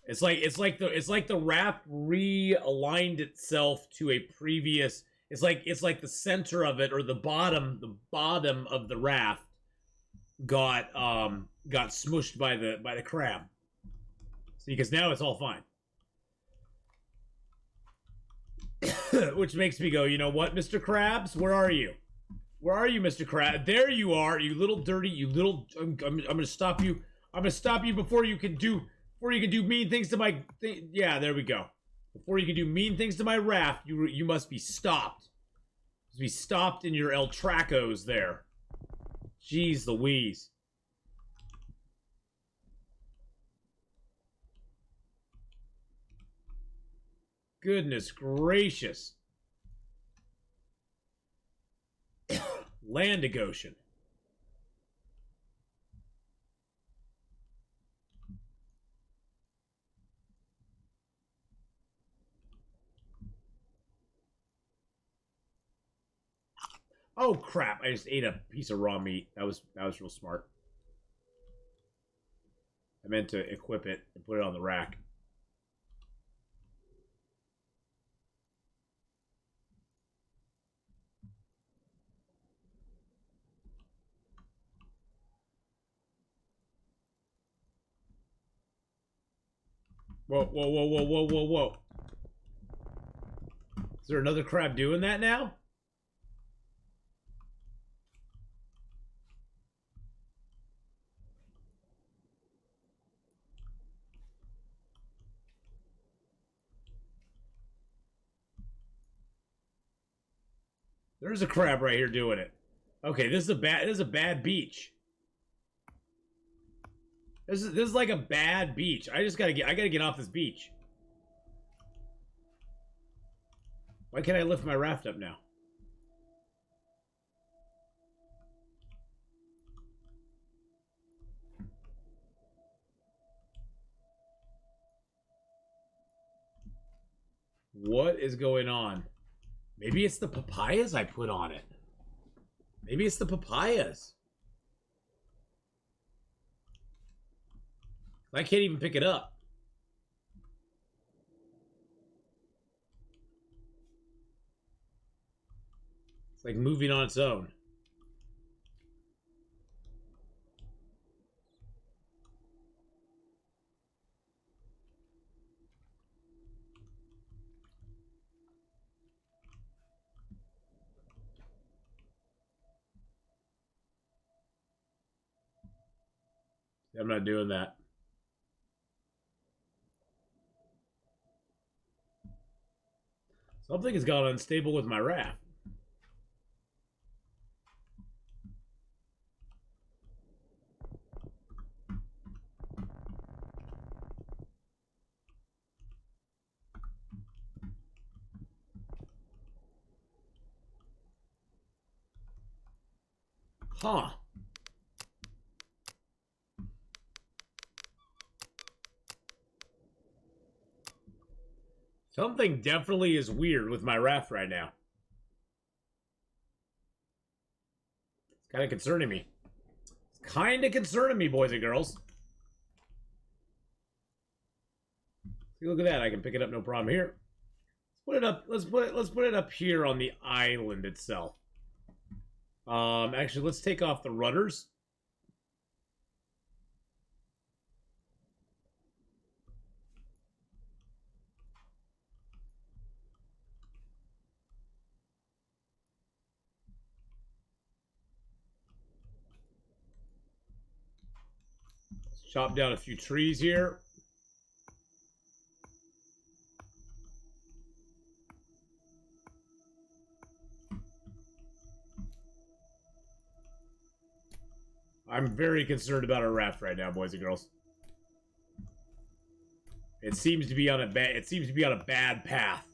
It's like the raft realigned itself to a previous. It's like the center of it, or the bottom of the raft got smushed by the crab. See, because now it's all fine. Which makes me go, you know what, Mr. Krabs, where are you? Where are you, Mr. Krabs? There you are, you little dirty, you little. I'm gonna stop you. I'm gonna stop you before you can do Before you can do mean things to my... Yeah, there we go. Before you can do mean things to my raft, you must be stopped. You must be stopped in your El Tracos there. Jeez Louise. Goodness gracious. Landigoshen. Oh crap, I just ate a piece of raw meat. That was real smart. I meant to equip it and put it on the rack. Whoa, whoa, whoa, whoa, whoa, whoa, whoa. Is there another crab doing that now? There's a crab right here doing it. Okay, this is a bad beach. This is like a bad beach. I gotta get off this beach. Why can't I lift my raft up now? What is going on? Maybe it's the papayas I put on it. Maybe it's the papayas. I can't even pick it up. It's like moving on its own. I'm not doing that. Something has gone unstable with my raft. Huh. Something definitely is weird with my raft right now. It's kind of concerning me. It's kind of concerning me, boys and girls. See, look at that. I can pick it up no problem here. Let's put it up. Let's put it up here on the island itself. Actually, let's take off the rudders. Chop down a few trees here. I'm very concerned about our raft right now, boys and girls. It seems to be on a bad path.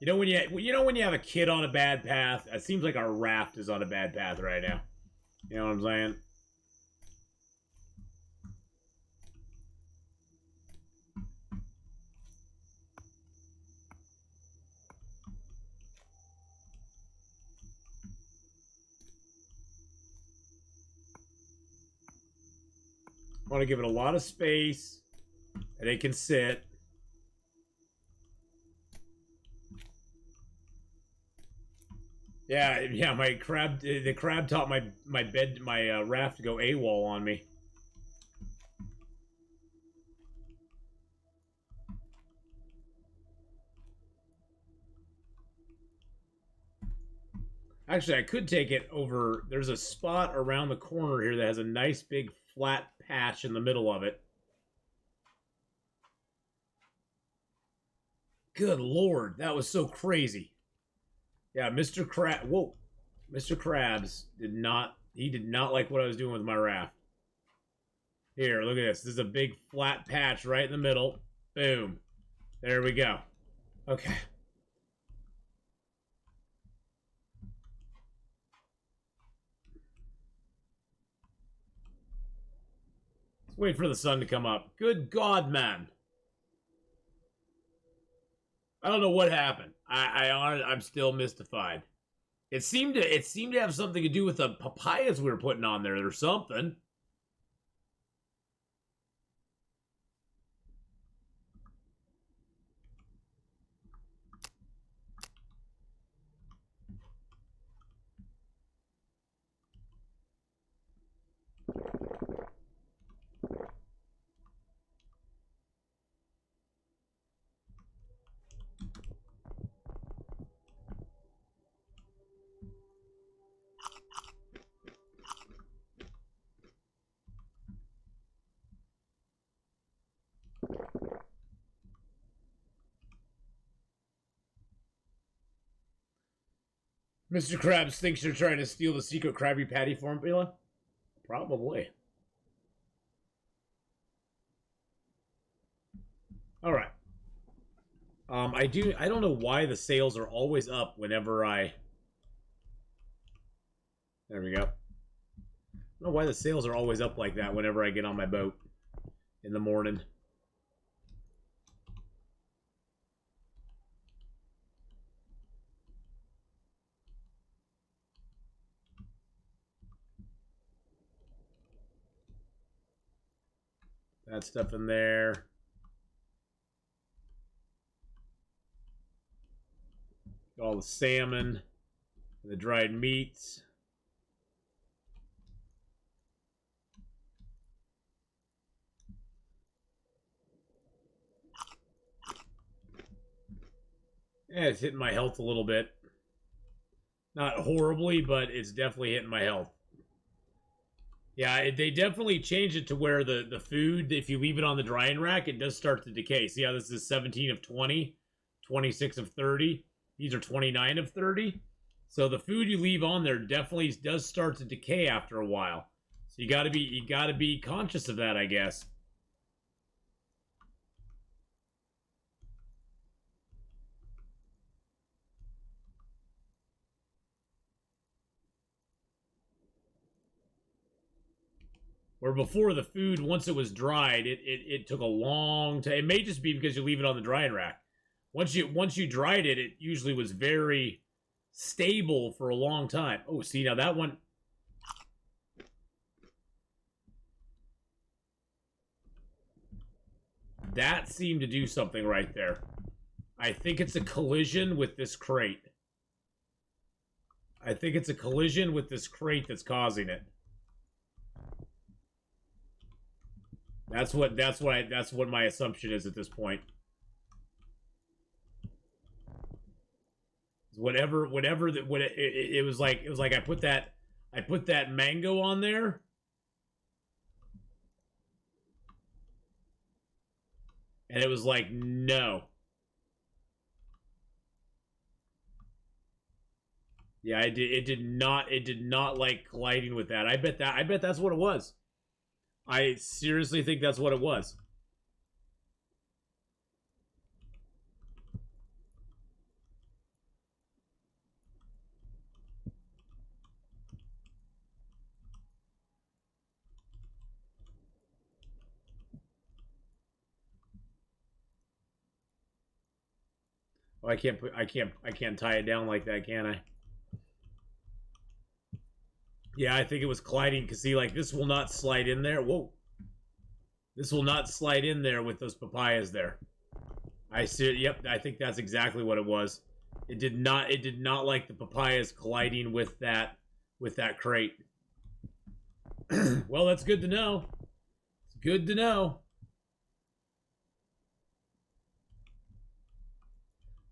You know when you have a kid on a bad path? It seems like our raft is on a bad path right now. You know what I'm saying? I want to give it a lot of space and it can sit. Yeah, the crab taught my raft to go AWOL on me. Actually, I could take it over. There's a spot around the corner here that has a nice big flat patch in the middle of it. Good Lord, that was so crazy. Yeah, Mr. Crab. Whoa. Mr. Krabs did not like what I was doing with my raft. Here, look at this. This is a big flat patch right in the middle. Boom. There we go. Okay. Let's wait for the sun to come up. Good God, man. I don't know what happened. I'm still mystified. It seemed to have something to do with the papayas we were putting on there or something. Mr. Krabs thinks you're trying to steal the secret Krabby Patty formula? Probably. Alright. I don't know why the sails are always up whenever I... There we go. I don't know why the sails are always up like that whenever I get on my boat in the morning. That stuff in there. All the salmon, the dried meats. Yeah, it's hitting my health a little bit. Not horribly, but it's definitely hitting my health. Yeah, they definitely changed it to where the food, if you leave it on the drying rack, it does start to decay. See how this is 17 of 20, 26 of 30. These are 29 of 30. So the food you leave on there definitely does start to decay after a while. So you gotta be conscious of that, I guess. Where before the food, once it was dried, it took a long time. It may just be because you leave it on the drying rack. Once you dried it, it usually was very stable for a long time. Oh, see, now that one... That seemed to do something right there. I think it's a collision with this crate. I think it's a collision with this crate that's causing it. That's what my assumption is at this point. It was like I put that mango on there. And it was like, no. Yeah, it did not like colliding with that. I bet that's what it was. I seriously think that's what it was. Oh, I can't tie it down like that, can I? Yeah, I think it was colliding because see, like this will not slide in there. Whoa. This will not slide in there with those papayas there. I see it. Yep, I think that's exactly what it was. It did not like the papayas colliding with that crate. Well, that's good to know. It's good to know.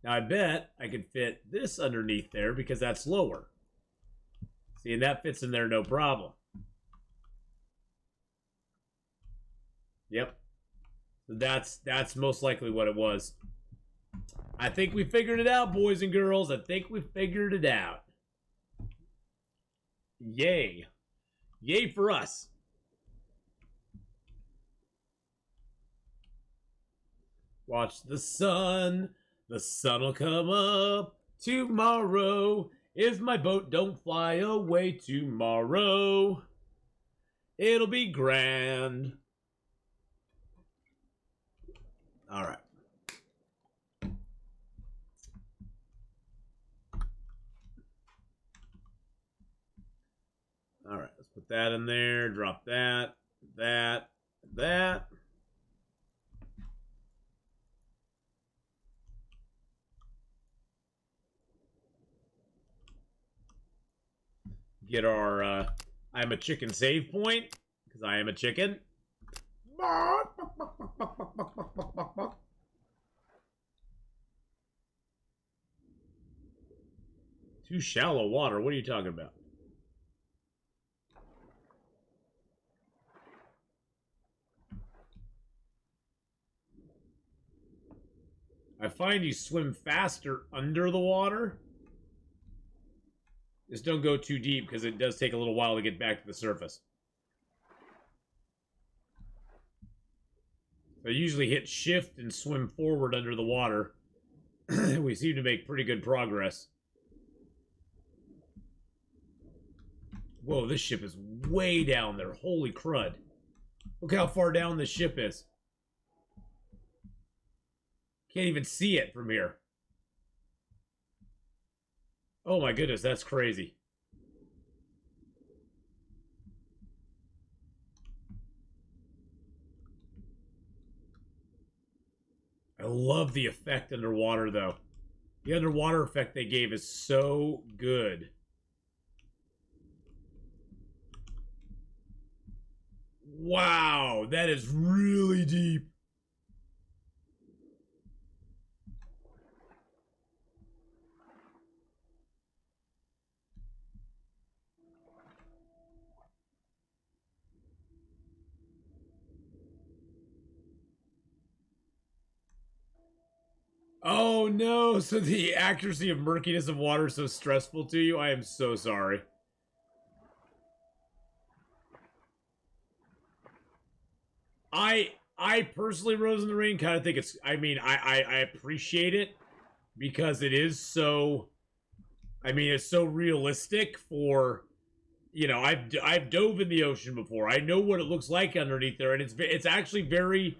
Now I bet I could fit this underneath there because that's lower. See, and that fits in there no problem. Yep. So that's most likely what it was. I think we figured it out, boys and girls. I think we figured it out. Yay. Yay for us. Watch the sun. The sun'll come up tomorrow. If my boat don't fly away tomorrow, it'll be grand. All right. All right, let's put that in there. Drop that, that. Get our I'm a chicken save point, because I am a chicken. Too shallow water. What are you talking about? I find you swim faster under the water. Just don't go too deep, because it does take a little while to get back to the surface. I usually hit shift and swim forward under the water. We seem to make pretty good progress. Whoa, this ship is way down there. Holy crud. Look how far down this ship is. Can't even see it from here. Oh my goodness, that's crazy. I love the effect underwater, though. The underwater effect they gave is so good. Wow, that is really deep. Oh no, so the accuracy of murkiness of water is so stressful to you? I am so sorry. I personally, Rose in the Rain, kind of think it's, I mean, I appreciate it because it is so, I mean, it's so realistic for, you know, I've dove in the ocean before. I know what it looks like underneath there, and it's actually very,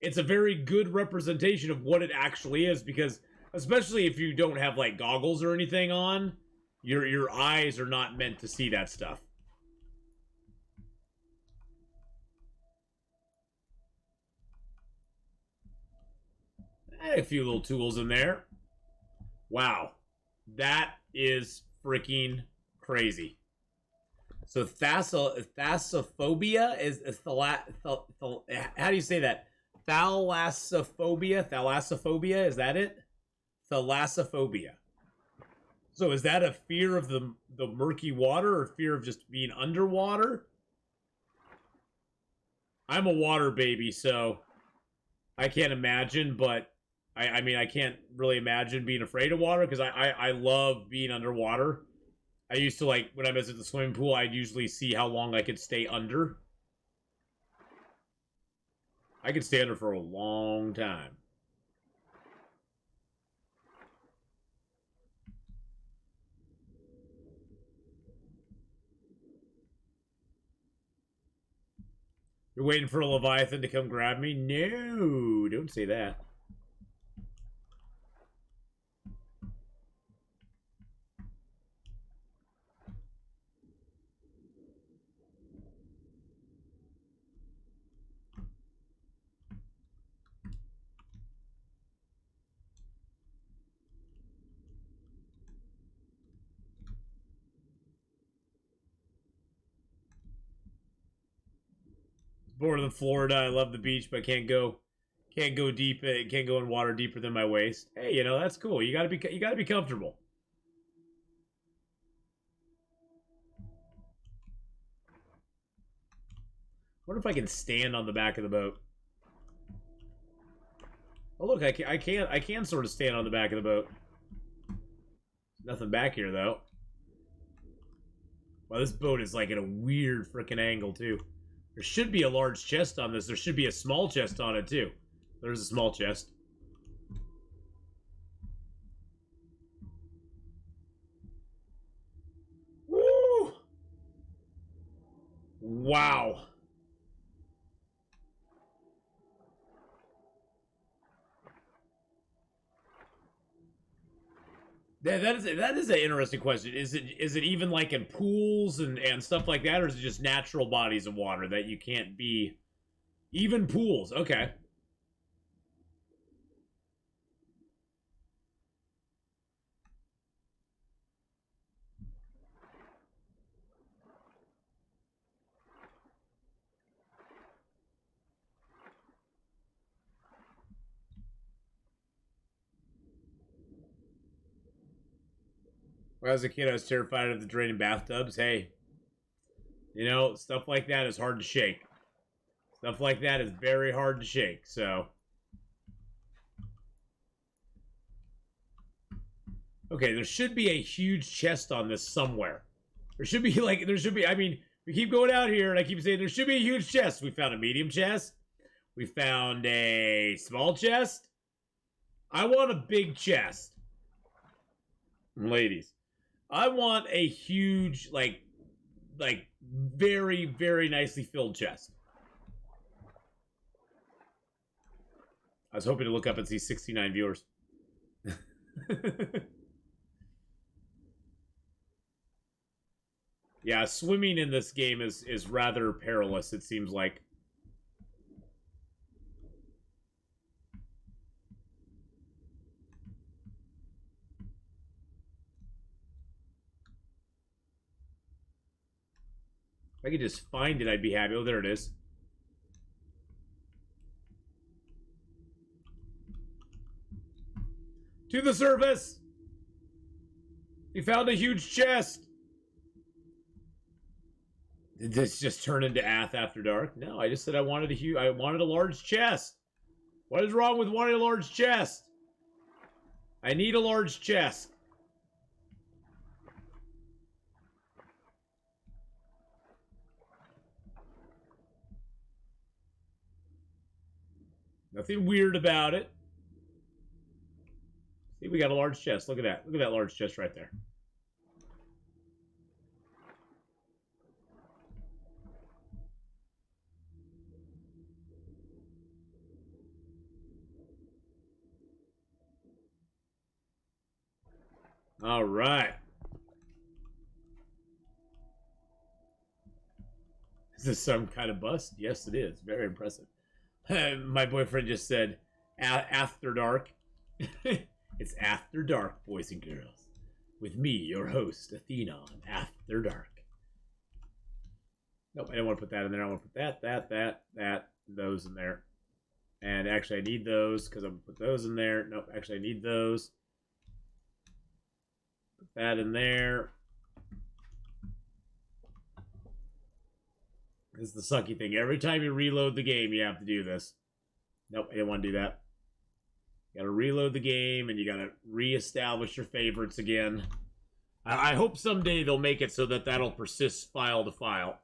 it's a very good representation of what it actually is, because especially if you don't have like goggles or anything on, your eyes are not meant to see that stuff. A few little tools in there. Wow. That is freaking crazy. So thalassophobia is how do you say that? Thalassophobia, is that it? Thalassophobia. So is that a fear of the murky water, or fear of just being underwater? I'm a water baby, so I can't imagine, but I mean, I can't really imagine being afraid of water, because I love being underwater. I used to, like, when I was at the swimming pool, I'd usually see how long I could stay under. I could stay under for a long time. You're waiting for a Leviathan to come grab me? No, don't say that. Born in Florida, I love the beach, but can't go deep. Can't go in water deeper than my waist. Hey, you know, that's cool. You gotta be comfortable. What if I can stand on the back of the boat? Oh look, I can sort of stand on the back of the boat. Nothing back here, though. Wow, this boat is like at a weird freaking angle, too. There should be a large chest on this. There should be a small chest on it, too. There's a small chest. Woo! Wow. That is an interesting question. Is it even like in pools and stuff like that, or is it just natural bodies of water that you can't be? Even pools, okay. When I was a kid, I was terrified of the draining bathtubs. Hey, you know, stuff like that is hard to shake. Stuff like that is very hard to shake, so. Okay, there should be a huge chest on this somewhere. There should be, I mean, we keep going out here, and I keep saying there should be a huge chest. We found a medium chest. We found a small chest. I want a big chest. Ladies. I want a huge, like very, very nicely filled chest. I was hoping to look up and see 69 viewers. Yeah, swimming in this game is rather perilous, it seems like. If I could just find it, I'd be happy. Oh, there it is. To the surface! We found a huge chest! Did this just turn into After Dark? No, I just said I wanted a large chest. What is wrong with wanting a large chest? I need a large chest. Nothing weird about it. See, we got a large chest. Look at that. Look at that large chest right there. All right. Is this some kind of bust? Yes, it is. Very impressive. My boyfriend just said, After Dark. It's After Dark, boys and girls. With me, your host, Atheenon, After Dark. Nope, I don't want to put that in there. I want to put that, those in there. And actually, I need those, because I'm going to put those in there. Nope, actually, I need those. Put that in there. This is the sucky thing. Every time you reload the game, you have to do this. Nope, I didn't want to do that. You gotta reload the game, and you gotta reestablish your favorites again. I hope someday they'll make it so that that'll persist file to file.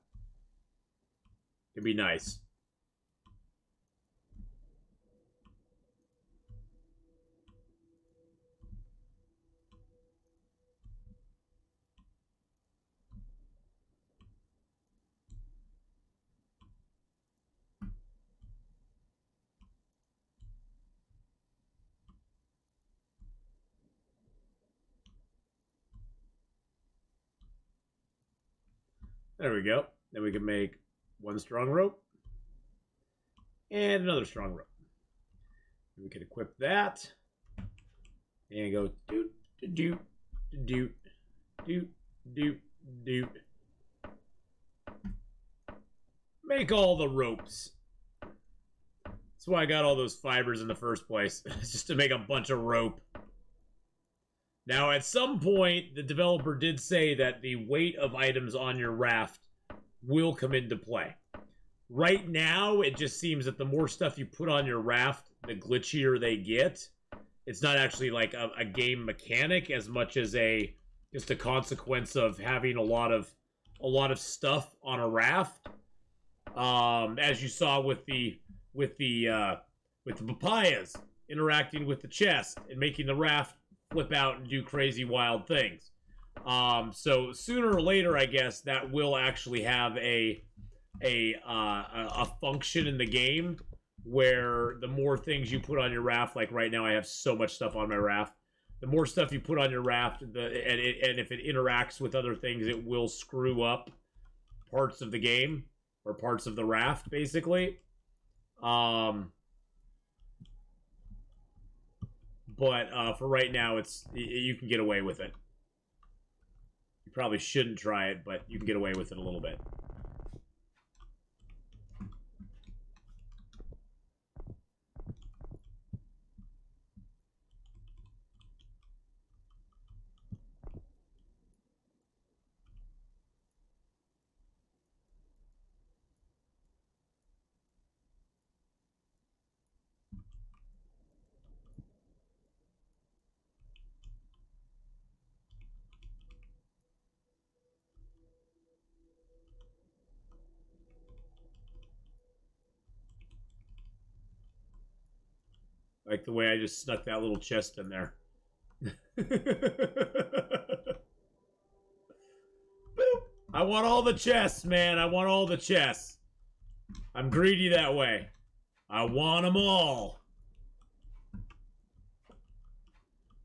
It'd be nice. There we go. Then we can make one strong rope and another strong rope. We can equip that and go doot, doot, doot, doot, doot, doot. Make all the ropes. That's why I got all those fibers in the first place. Just to make a bunch of rope. Now, at some point, the developer did say that the weight of items on your raft will come into play. Right now, it just seems that the more stuff you put on your raft, the glitchier they get. It's not actually like a game mechanic as much as just a consequence of having a lot of stuff on a raft. As you saw with the papayas interacting with the chest and making the raft flip out and do crazy wild things. So sooner or later, I guess that will actually have a function in the game where the more things you put on your raft, like right now I have so much stuff on my raft, the more stuff you put on your raft, and if it interacts with other things, it will screw up parts of the game or parts of the raft, basically. But for right now, you can get away with it. You probably shouldn't try it, but you can get away with it a little bit. Like the way I just snuck that little chest in there. Boop. I want all the chests, man. I want all the chests. I'm greedy that way. I want them all.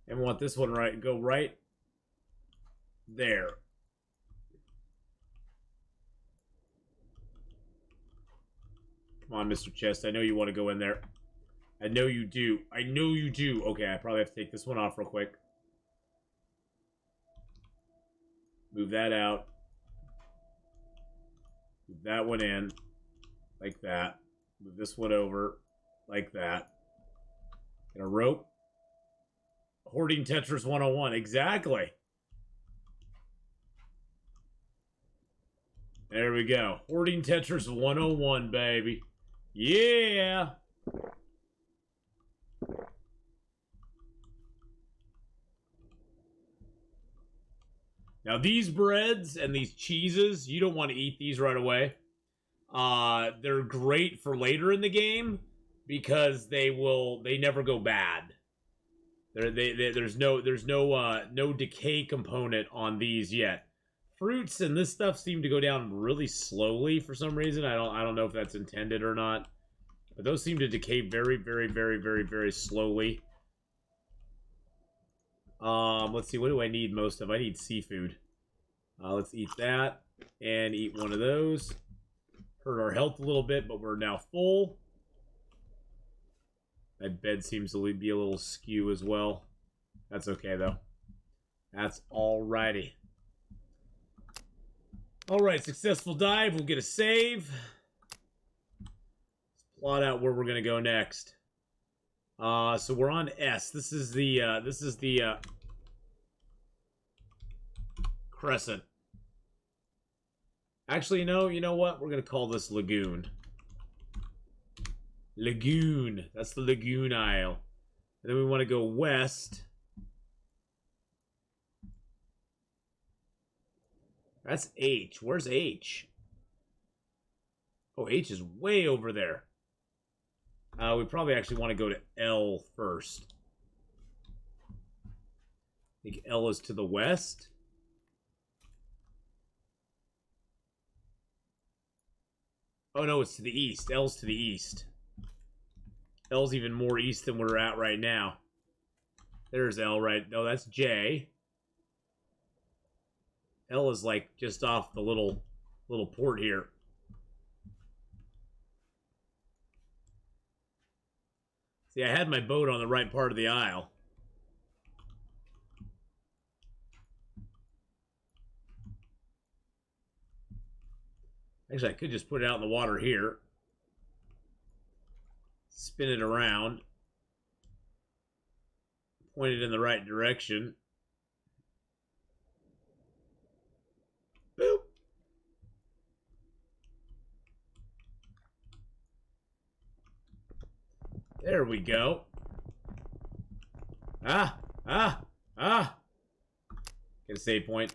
And want this one right. Go right there. Come on, Mr. Chest. I know you want to go in there. I know you do. I know you do. Okay, I probably have to take this one off real quick. Move that out. Move that one in. Like that. Move this one over. Like that. Get a rope. Hoarding Tetris 101. Exactly. There we go. Hoarding Tetris 101, baby. Yeah! Now these breads and these cheeses, you don't want to eat these right away. They're great for later in the game because they never go bad. There's no decay component on these yet. Fruits and this stuff seem to go down really slowly for some reason. I don't know if that's intended or not. But those seem to decay very, very, very, very, very slowly. Let's see, what do I need most of? I need seafood. Let's eat that and eat one of those. Hurt our health a little bit, but we're now full. That bed seems to be a little skew as well. That's okay, though. That's alrighty. Alright, successful dive. We'll get a save. Let's plot out where we're going to go next. So we're on S. This is the crescent. Actually, you know what? We're going to call this Lagoon. Lagoon. That's the Lagoon Isle. And then we want to go west. That's H. Where's H? Oh, H is way over there. We probably actually want to go to L first. I think L is to the west. Oh, no, it's to the east. L's to the east. L's even more east than we're at right now. There's L right. No, that's J. L is like just off the little port here. See, I had my boat on the right part of the aisle. Actually, I could just put it out in the water here. Spin it around. Point it in the right direction. Boop. There we go. Get a save point.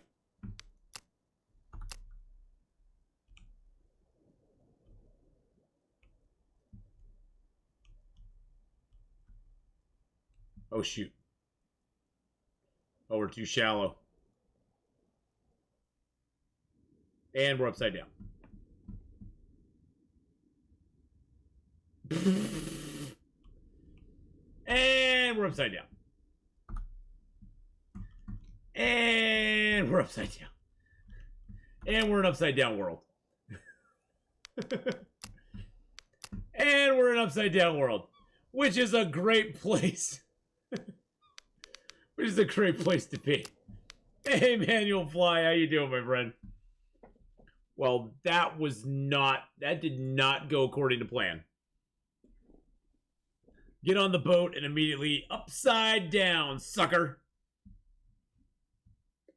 Oh, shoot. Oh, we're too shallow. And we're upside down. And we're upside down. And we're upside down. And we're an upside down world. And we're an upside down world. Which is a great place. Which is a great place to be. Hey, Manual Fly, how you doing, my friend? Well, that did not go according to plan. Get on the boat and immediately upside down, sucker.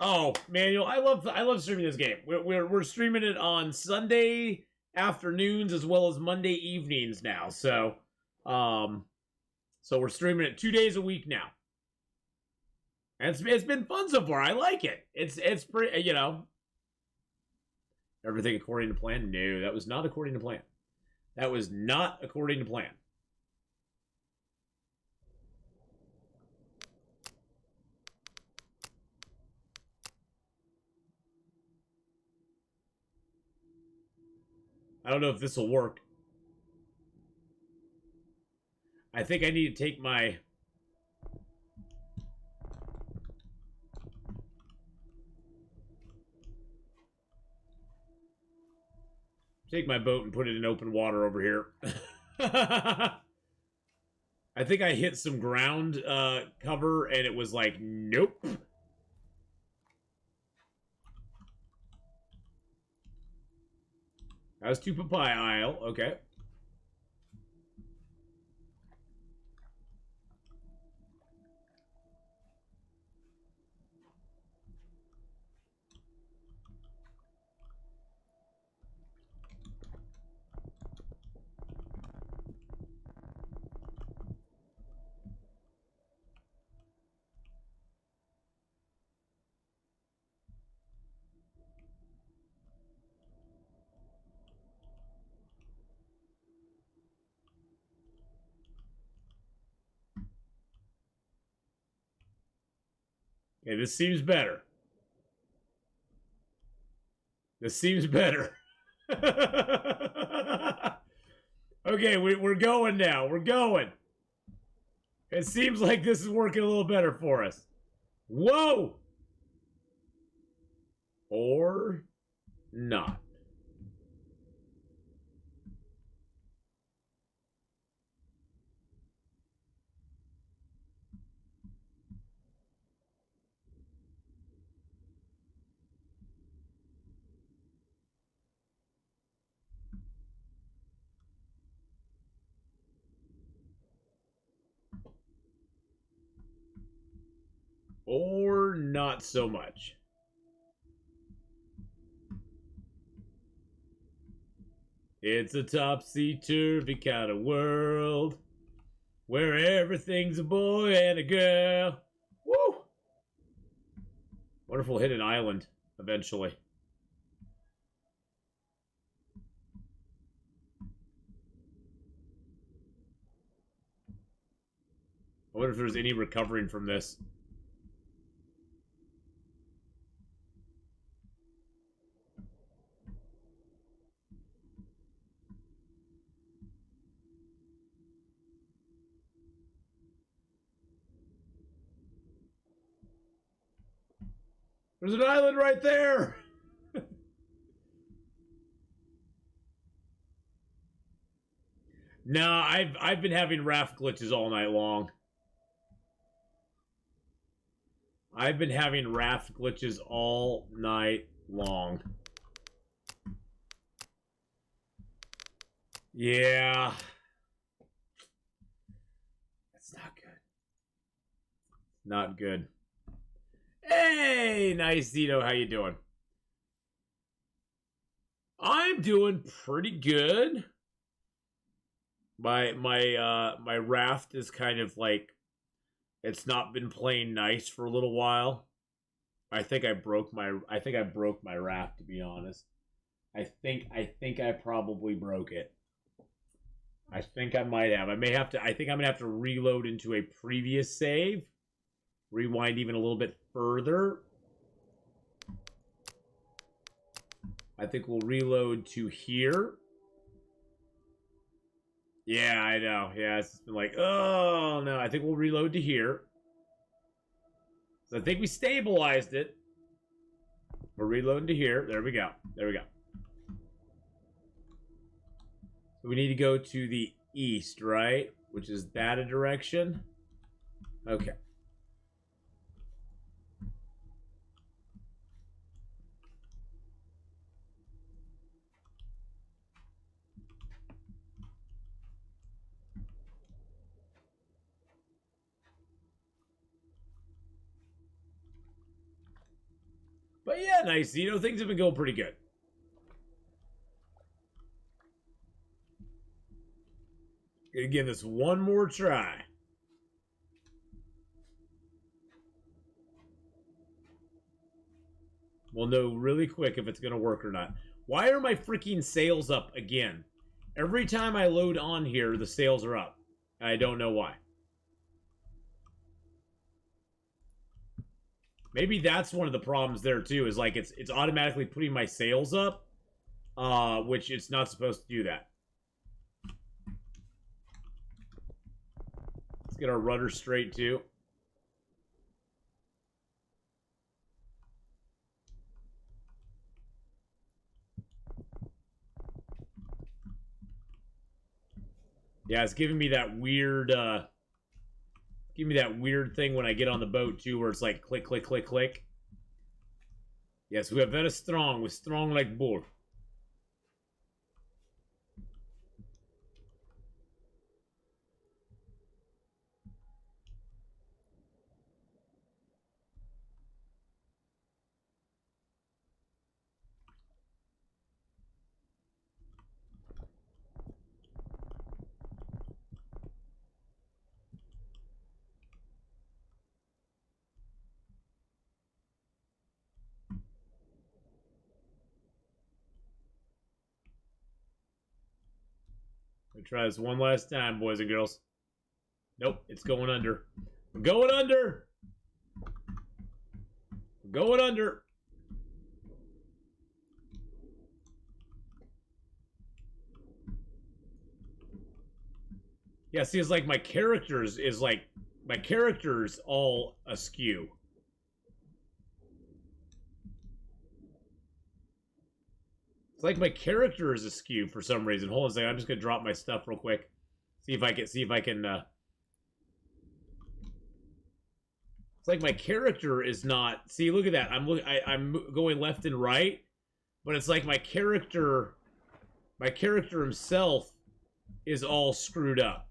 Oh, Manuel, I love streaming this game. We're streaming it on Sunday afternoons as well as Monday evenings now. So we're streaming it 2 days a week now. And it's been fun so far. I like it. It's pretty, you know. Everything according to plan? No, that was not according to plan. That was not according to plan. I don't know if this will work. I think I need to take my... Take my boat and put it in open water over here. I think I hit some ground cover and it was like, nope. That was to Papaya Isle. Okay. Okay, this seems better. This seems better. Okay, we're going now. We're going. It seems like this is working a little better for us. Whoa! Or not. Or not so much. It's a topsy-turvy kind of world where everything's a boy and a girl. Woo! Wonderful hidden island, eventually. I wonder if there's any recovering from this. There's an island right there! No, I've been having raft glitches all night long. I've been having raft glitches all night long. Yeah. That's not good. Not good. Hey, nice Zito, how you doing? I'm doing pretty good. My raft is kind of like, it's not been playing nice for a little while. I think I broke my raft, to be honest. I think I probably broke it. I think I might have. I think I'm gonna have to reload into a previous save. Rewind even a little bit further. I think we'll reload to here. Yeah, I know. Yeah, it's been like, oh no. I think we'll reload to here. So I think we stabilized it. We're reloading to here. There we go. There we go. So we need to go to the east, right? Which is that a direction? Okay. But yeah, nice. You know, things have been going pretty good. Gonna give this one more try. We'll know really quick if it's gonna work or not. Why are my freaking sails up again? Every time I load on here, the sails are up. I don't know why. Maybe that's one of the problems there too, is like it's automatically putting my sails up, which it's not supposed to do that. Let's get our rudder straight too. Yeah, it's giving me that weird thing when I get on the boat too, where it's like click, click, click, click. Yes, we are very strong. We're strong like bull. Let me try this one last time, boys and girls. Nope, it's going under. We're going under. We're going under. Yeah, see, it's like my character's all askew. It's like my character is askew for some reason. Hold on a second. I'm just gonna drop my stuff real quick. See if I can. It's like my character is not. See, look at that. I'm going left and right, but it's like my character himself is all screwed up.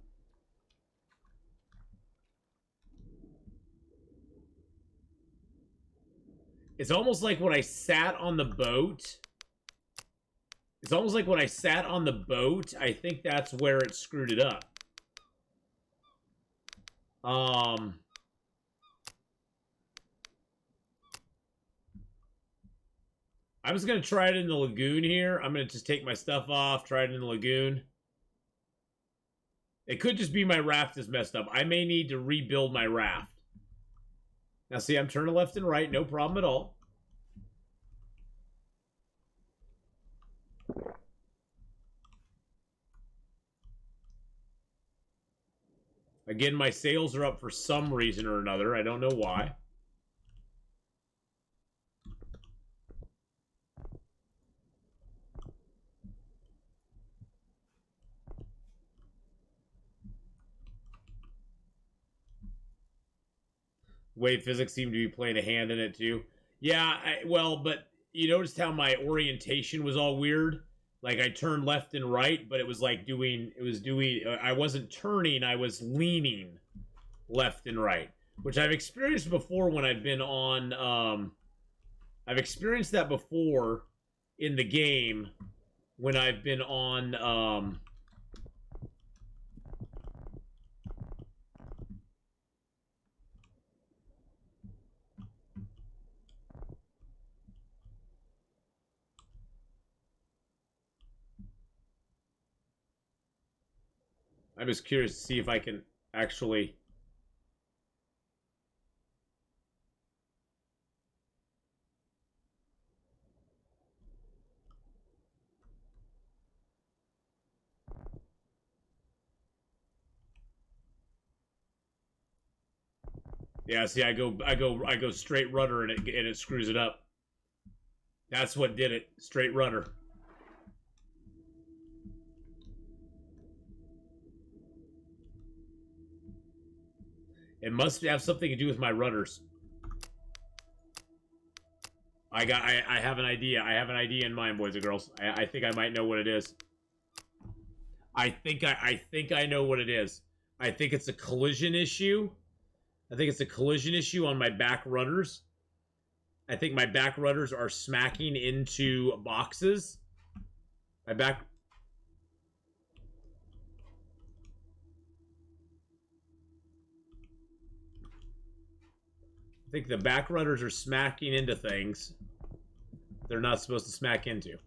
It's almost like when I sat on the boat. It's almost like when I sat on the boat, I think that's where it screwed it up. I'm just going to try it in the lagoon here. I'm going to just take my stuff off, try it in the lagoon. It could just be my raft is messed up. I may need to rebuild my raft. Now, see, I'm turning left and right. No problem at all. Again, my sails are up for some reason or another. I don't know why. Wave physics seem to be playing a hand in it too. Yeah, well, but you noticed how my orientation was all weird? Like I turned left and right, but it was like I wasn't turning, I was leaning left and right, which I've experienced before when I've been on, I've experienced that before in the game when I've been on, I'm just curious to see if I can actually... Yeah, see, I go straight rudder and it screws it up. That's what did it. Straight rudder. It must have something to do with my rudders. I have an idea. I have an idea in mind, boys and girls. I think I might know what it is. I think I know what it is. I think it's a collision issue. I think it's a collision issue on my back rudders. I think my back rudders are smacking into boxes. My back... I think the back rudders are smacking into things they're not supposed to smack into.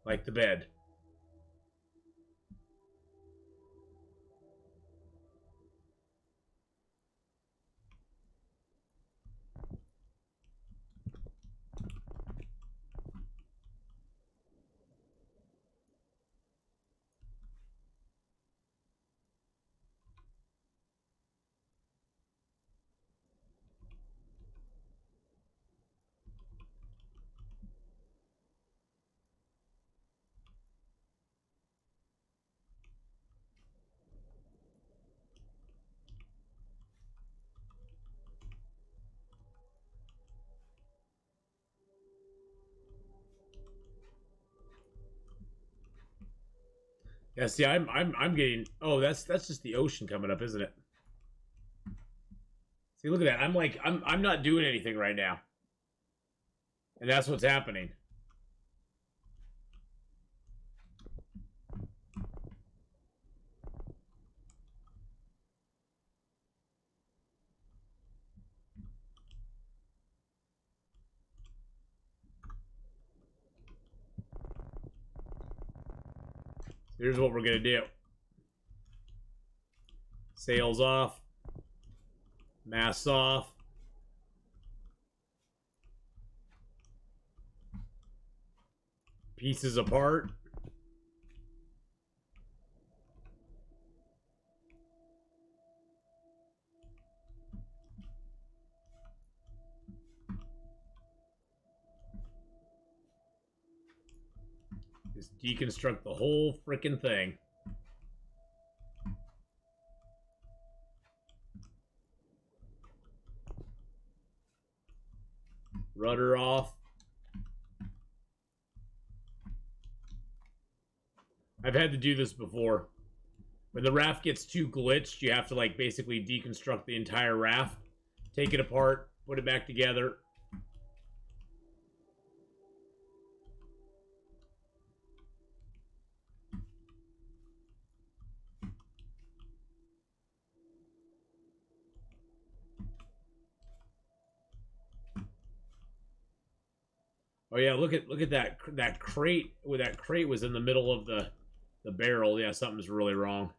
Like the bed. Yeah, see, I'm getting... Oh, that's just the ocean coming up, isn't it? See, look at that. I'm not doing anything right now. And that's what's happening. Here's what we're gonna do. Sails off. Masts off. Pieces apart. Just deconstruct the whole freaking thing. Rudder off. I've had to do this before. When the raft gets too glitched, you have to like basically deconstruct the entire raft, take it apart, put it back together. Oh yeah, look at that crate. Where that crate was in the middle of the barrel. Yeah, something's really wrong.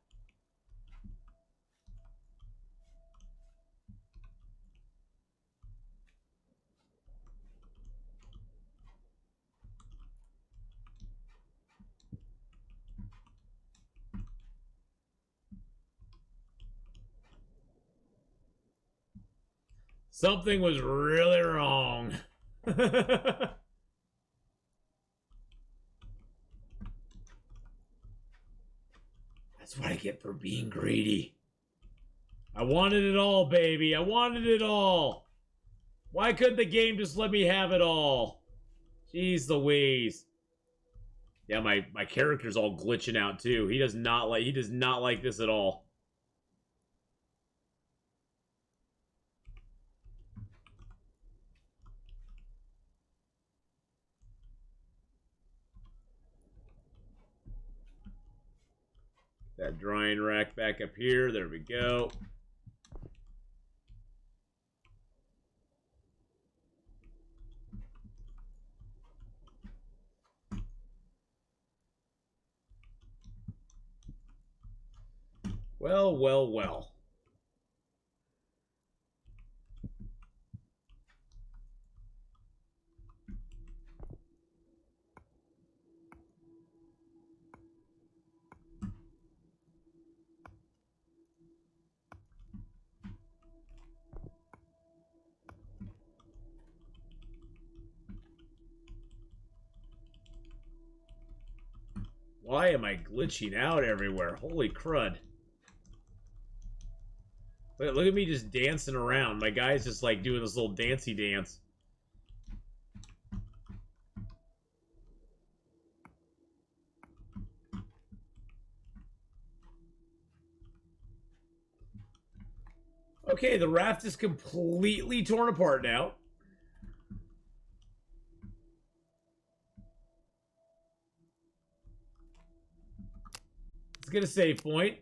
Something was really wrong. That's what I get for being greedy. I wanted it all, baby. I wanted it all. Why couldn't the game just let me have it all? Jeez Louise. Yeah, my character's all glitching out too. He does not like this at all. That drying rack back up here. There we go. Well, well, well. Why am I glitching out everywhere? Holy crud. Look at me just dancing around. My guy's just like doing this little dancey dance. Okay, the raft is completely torn apart now. Let's get a save point.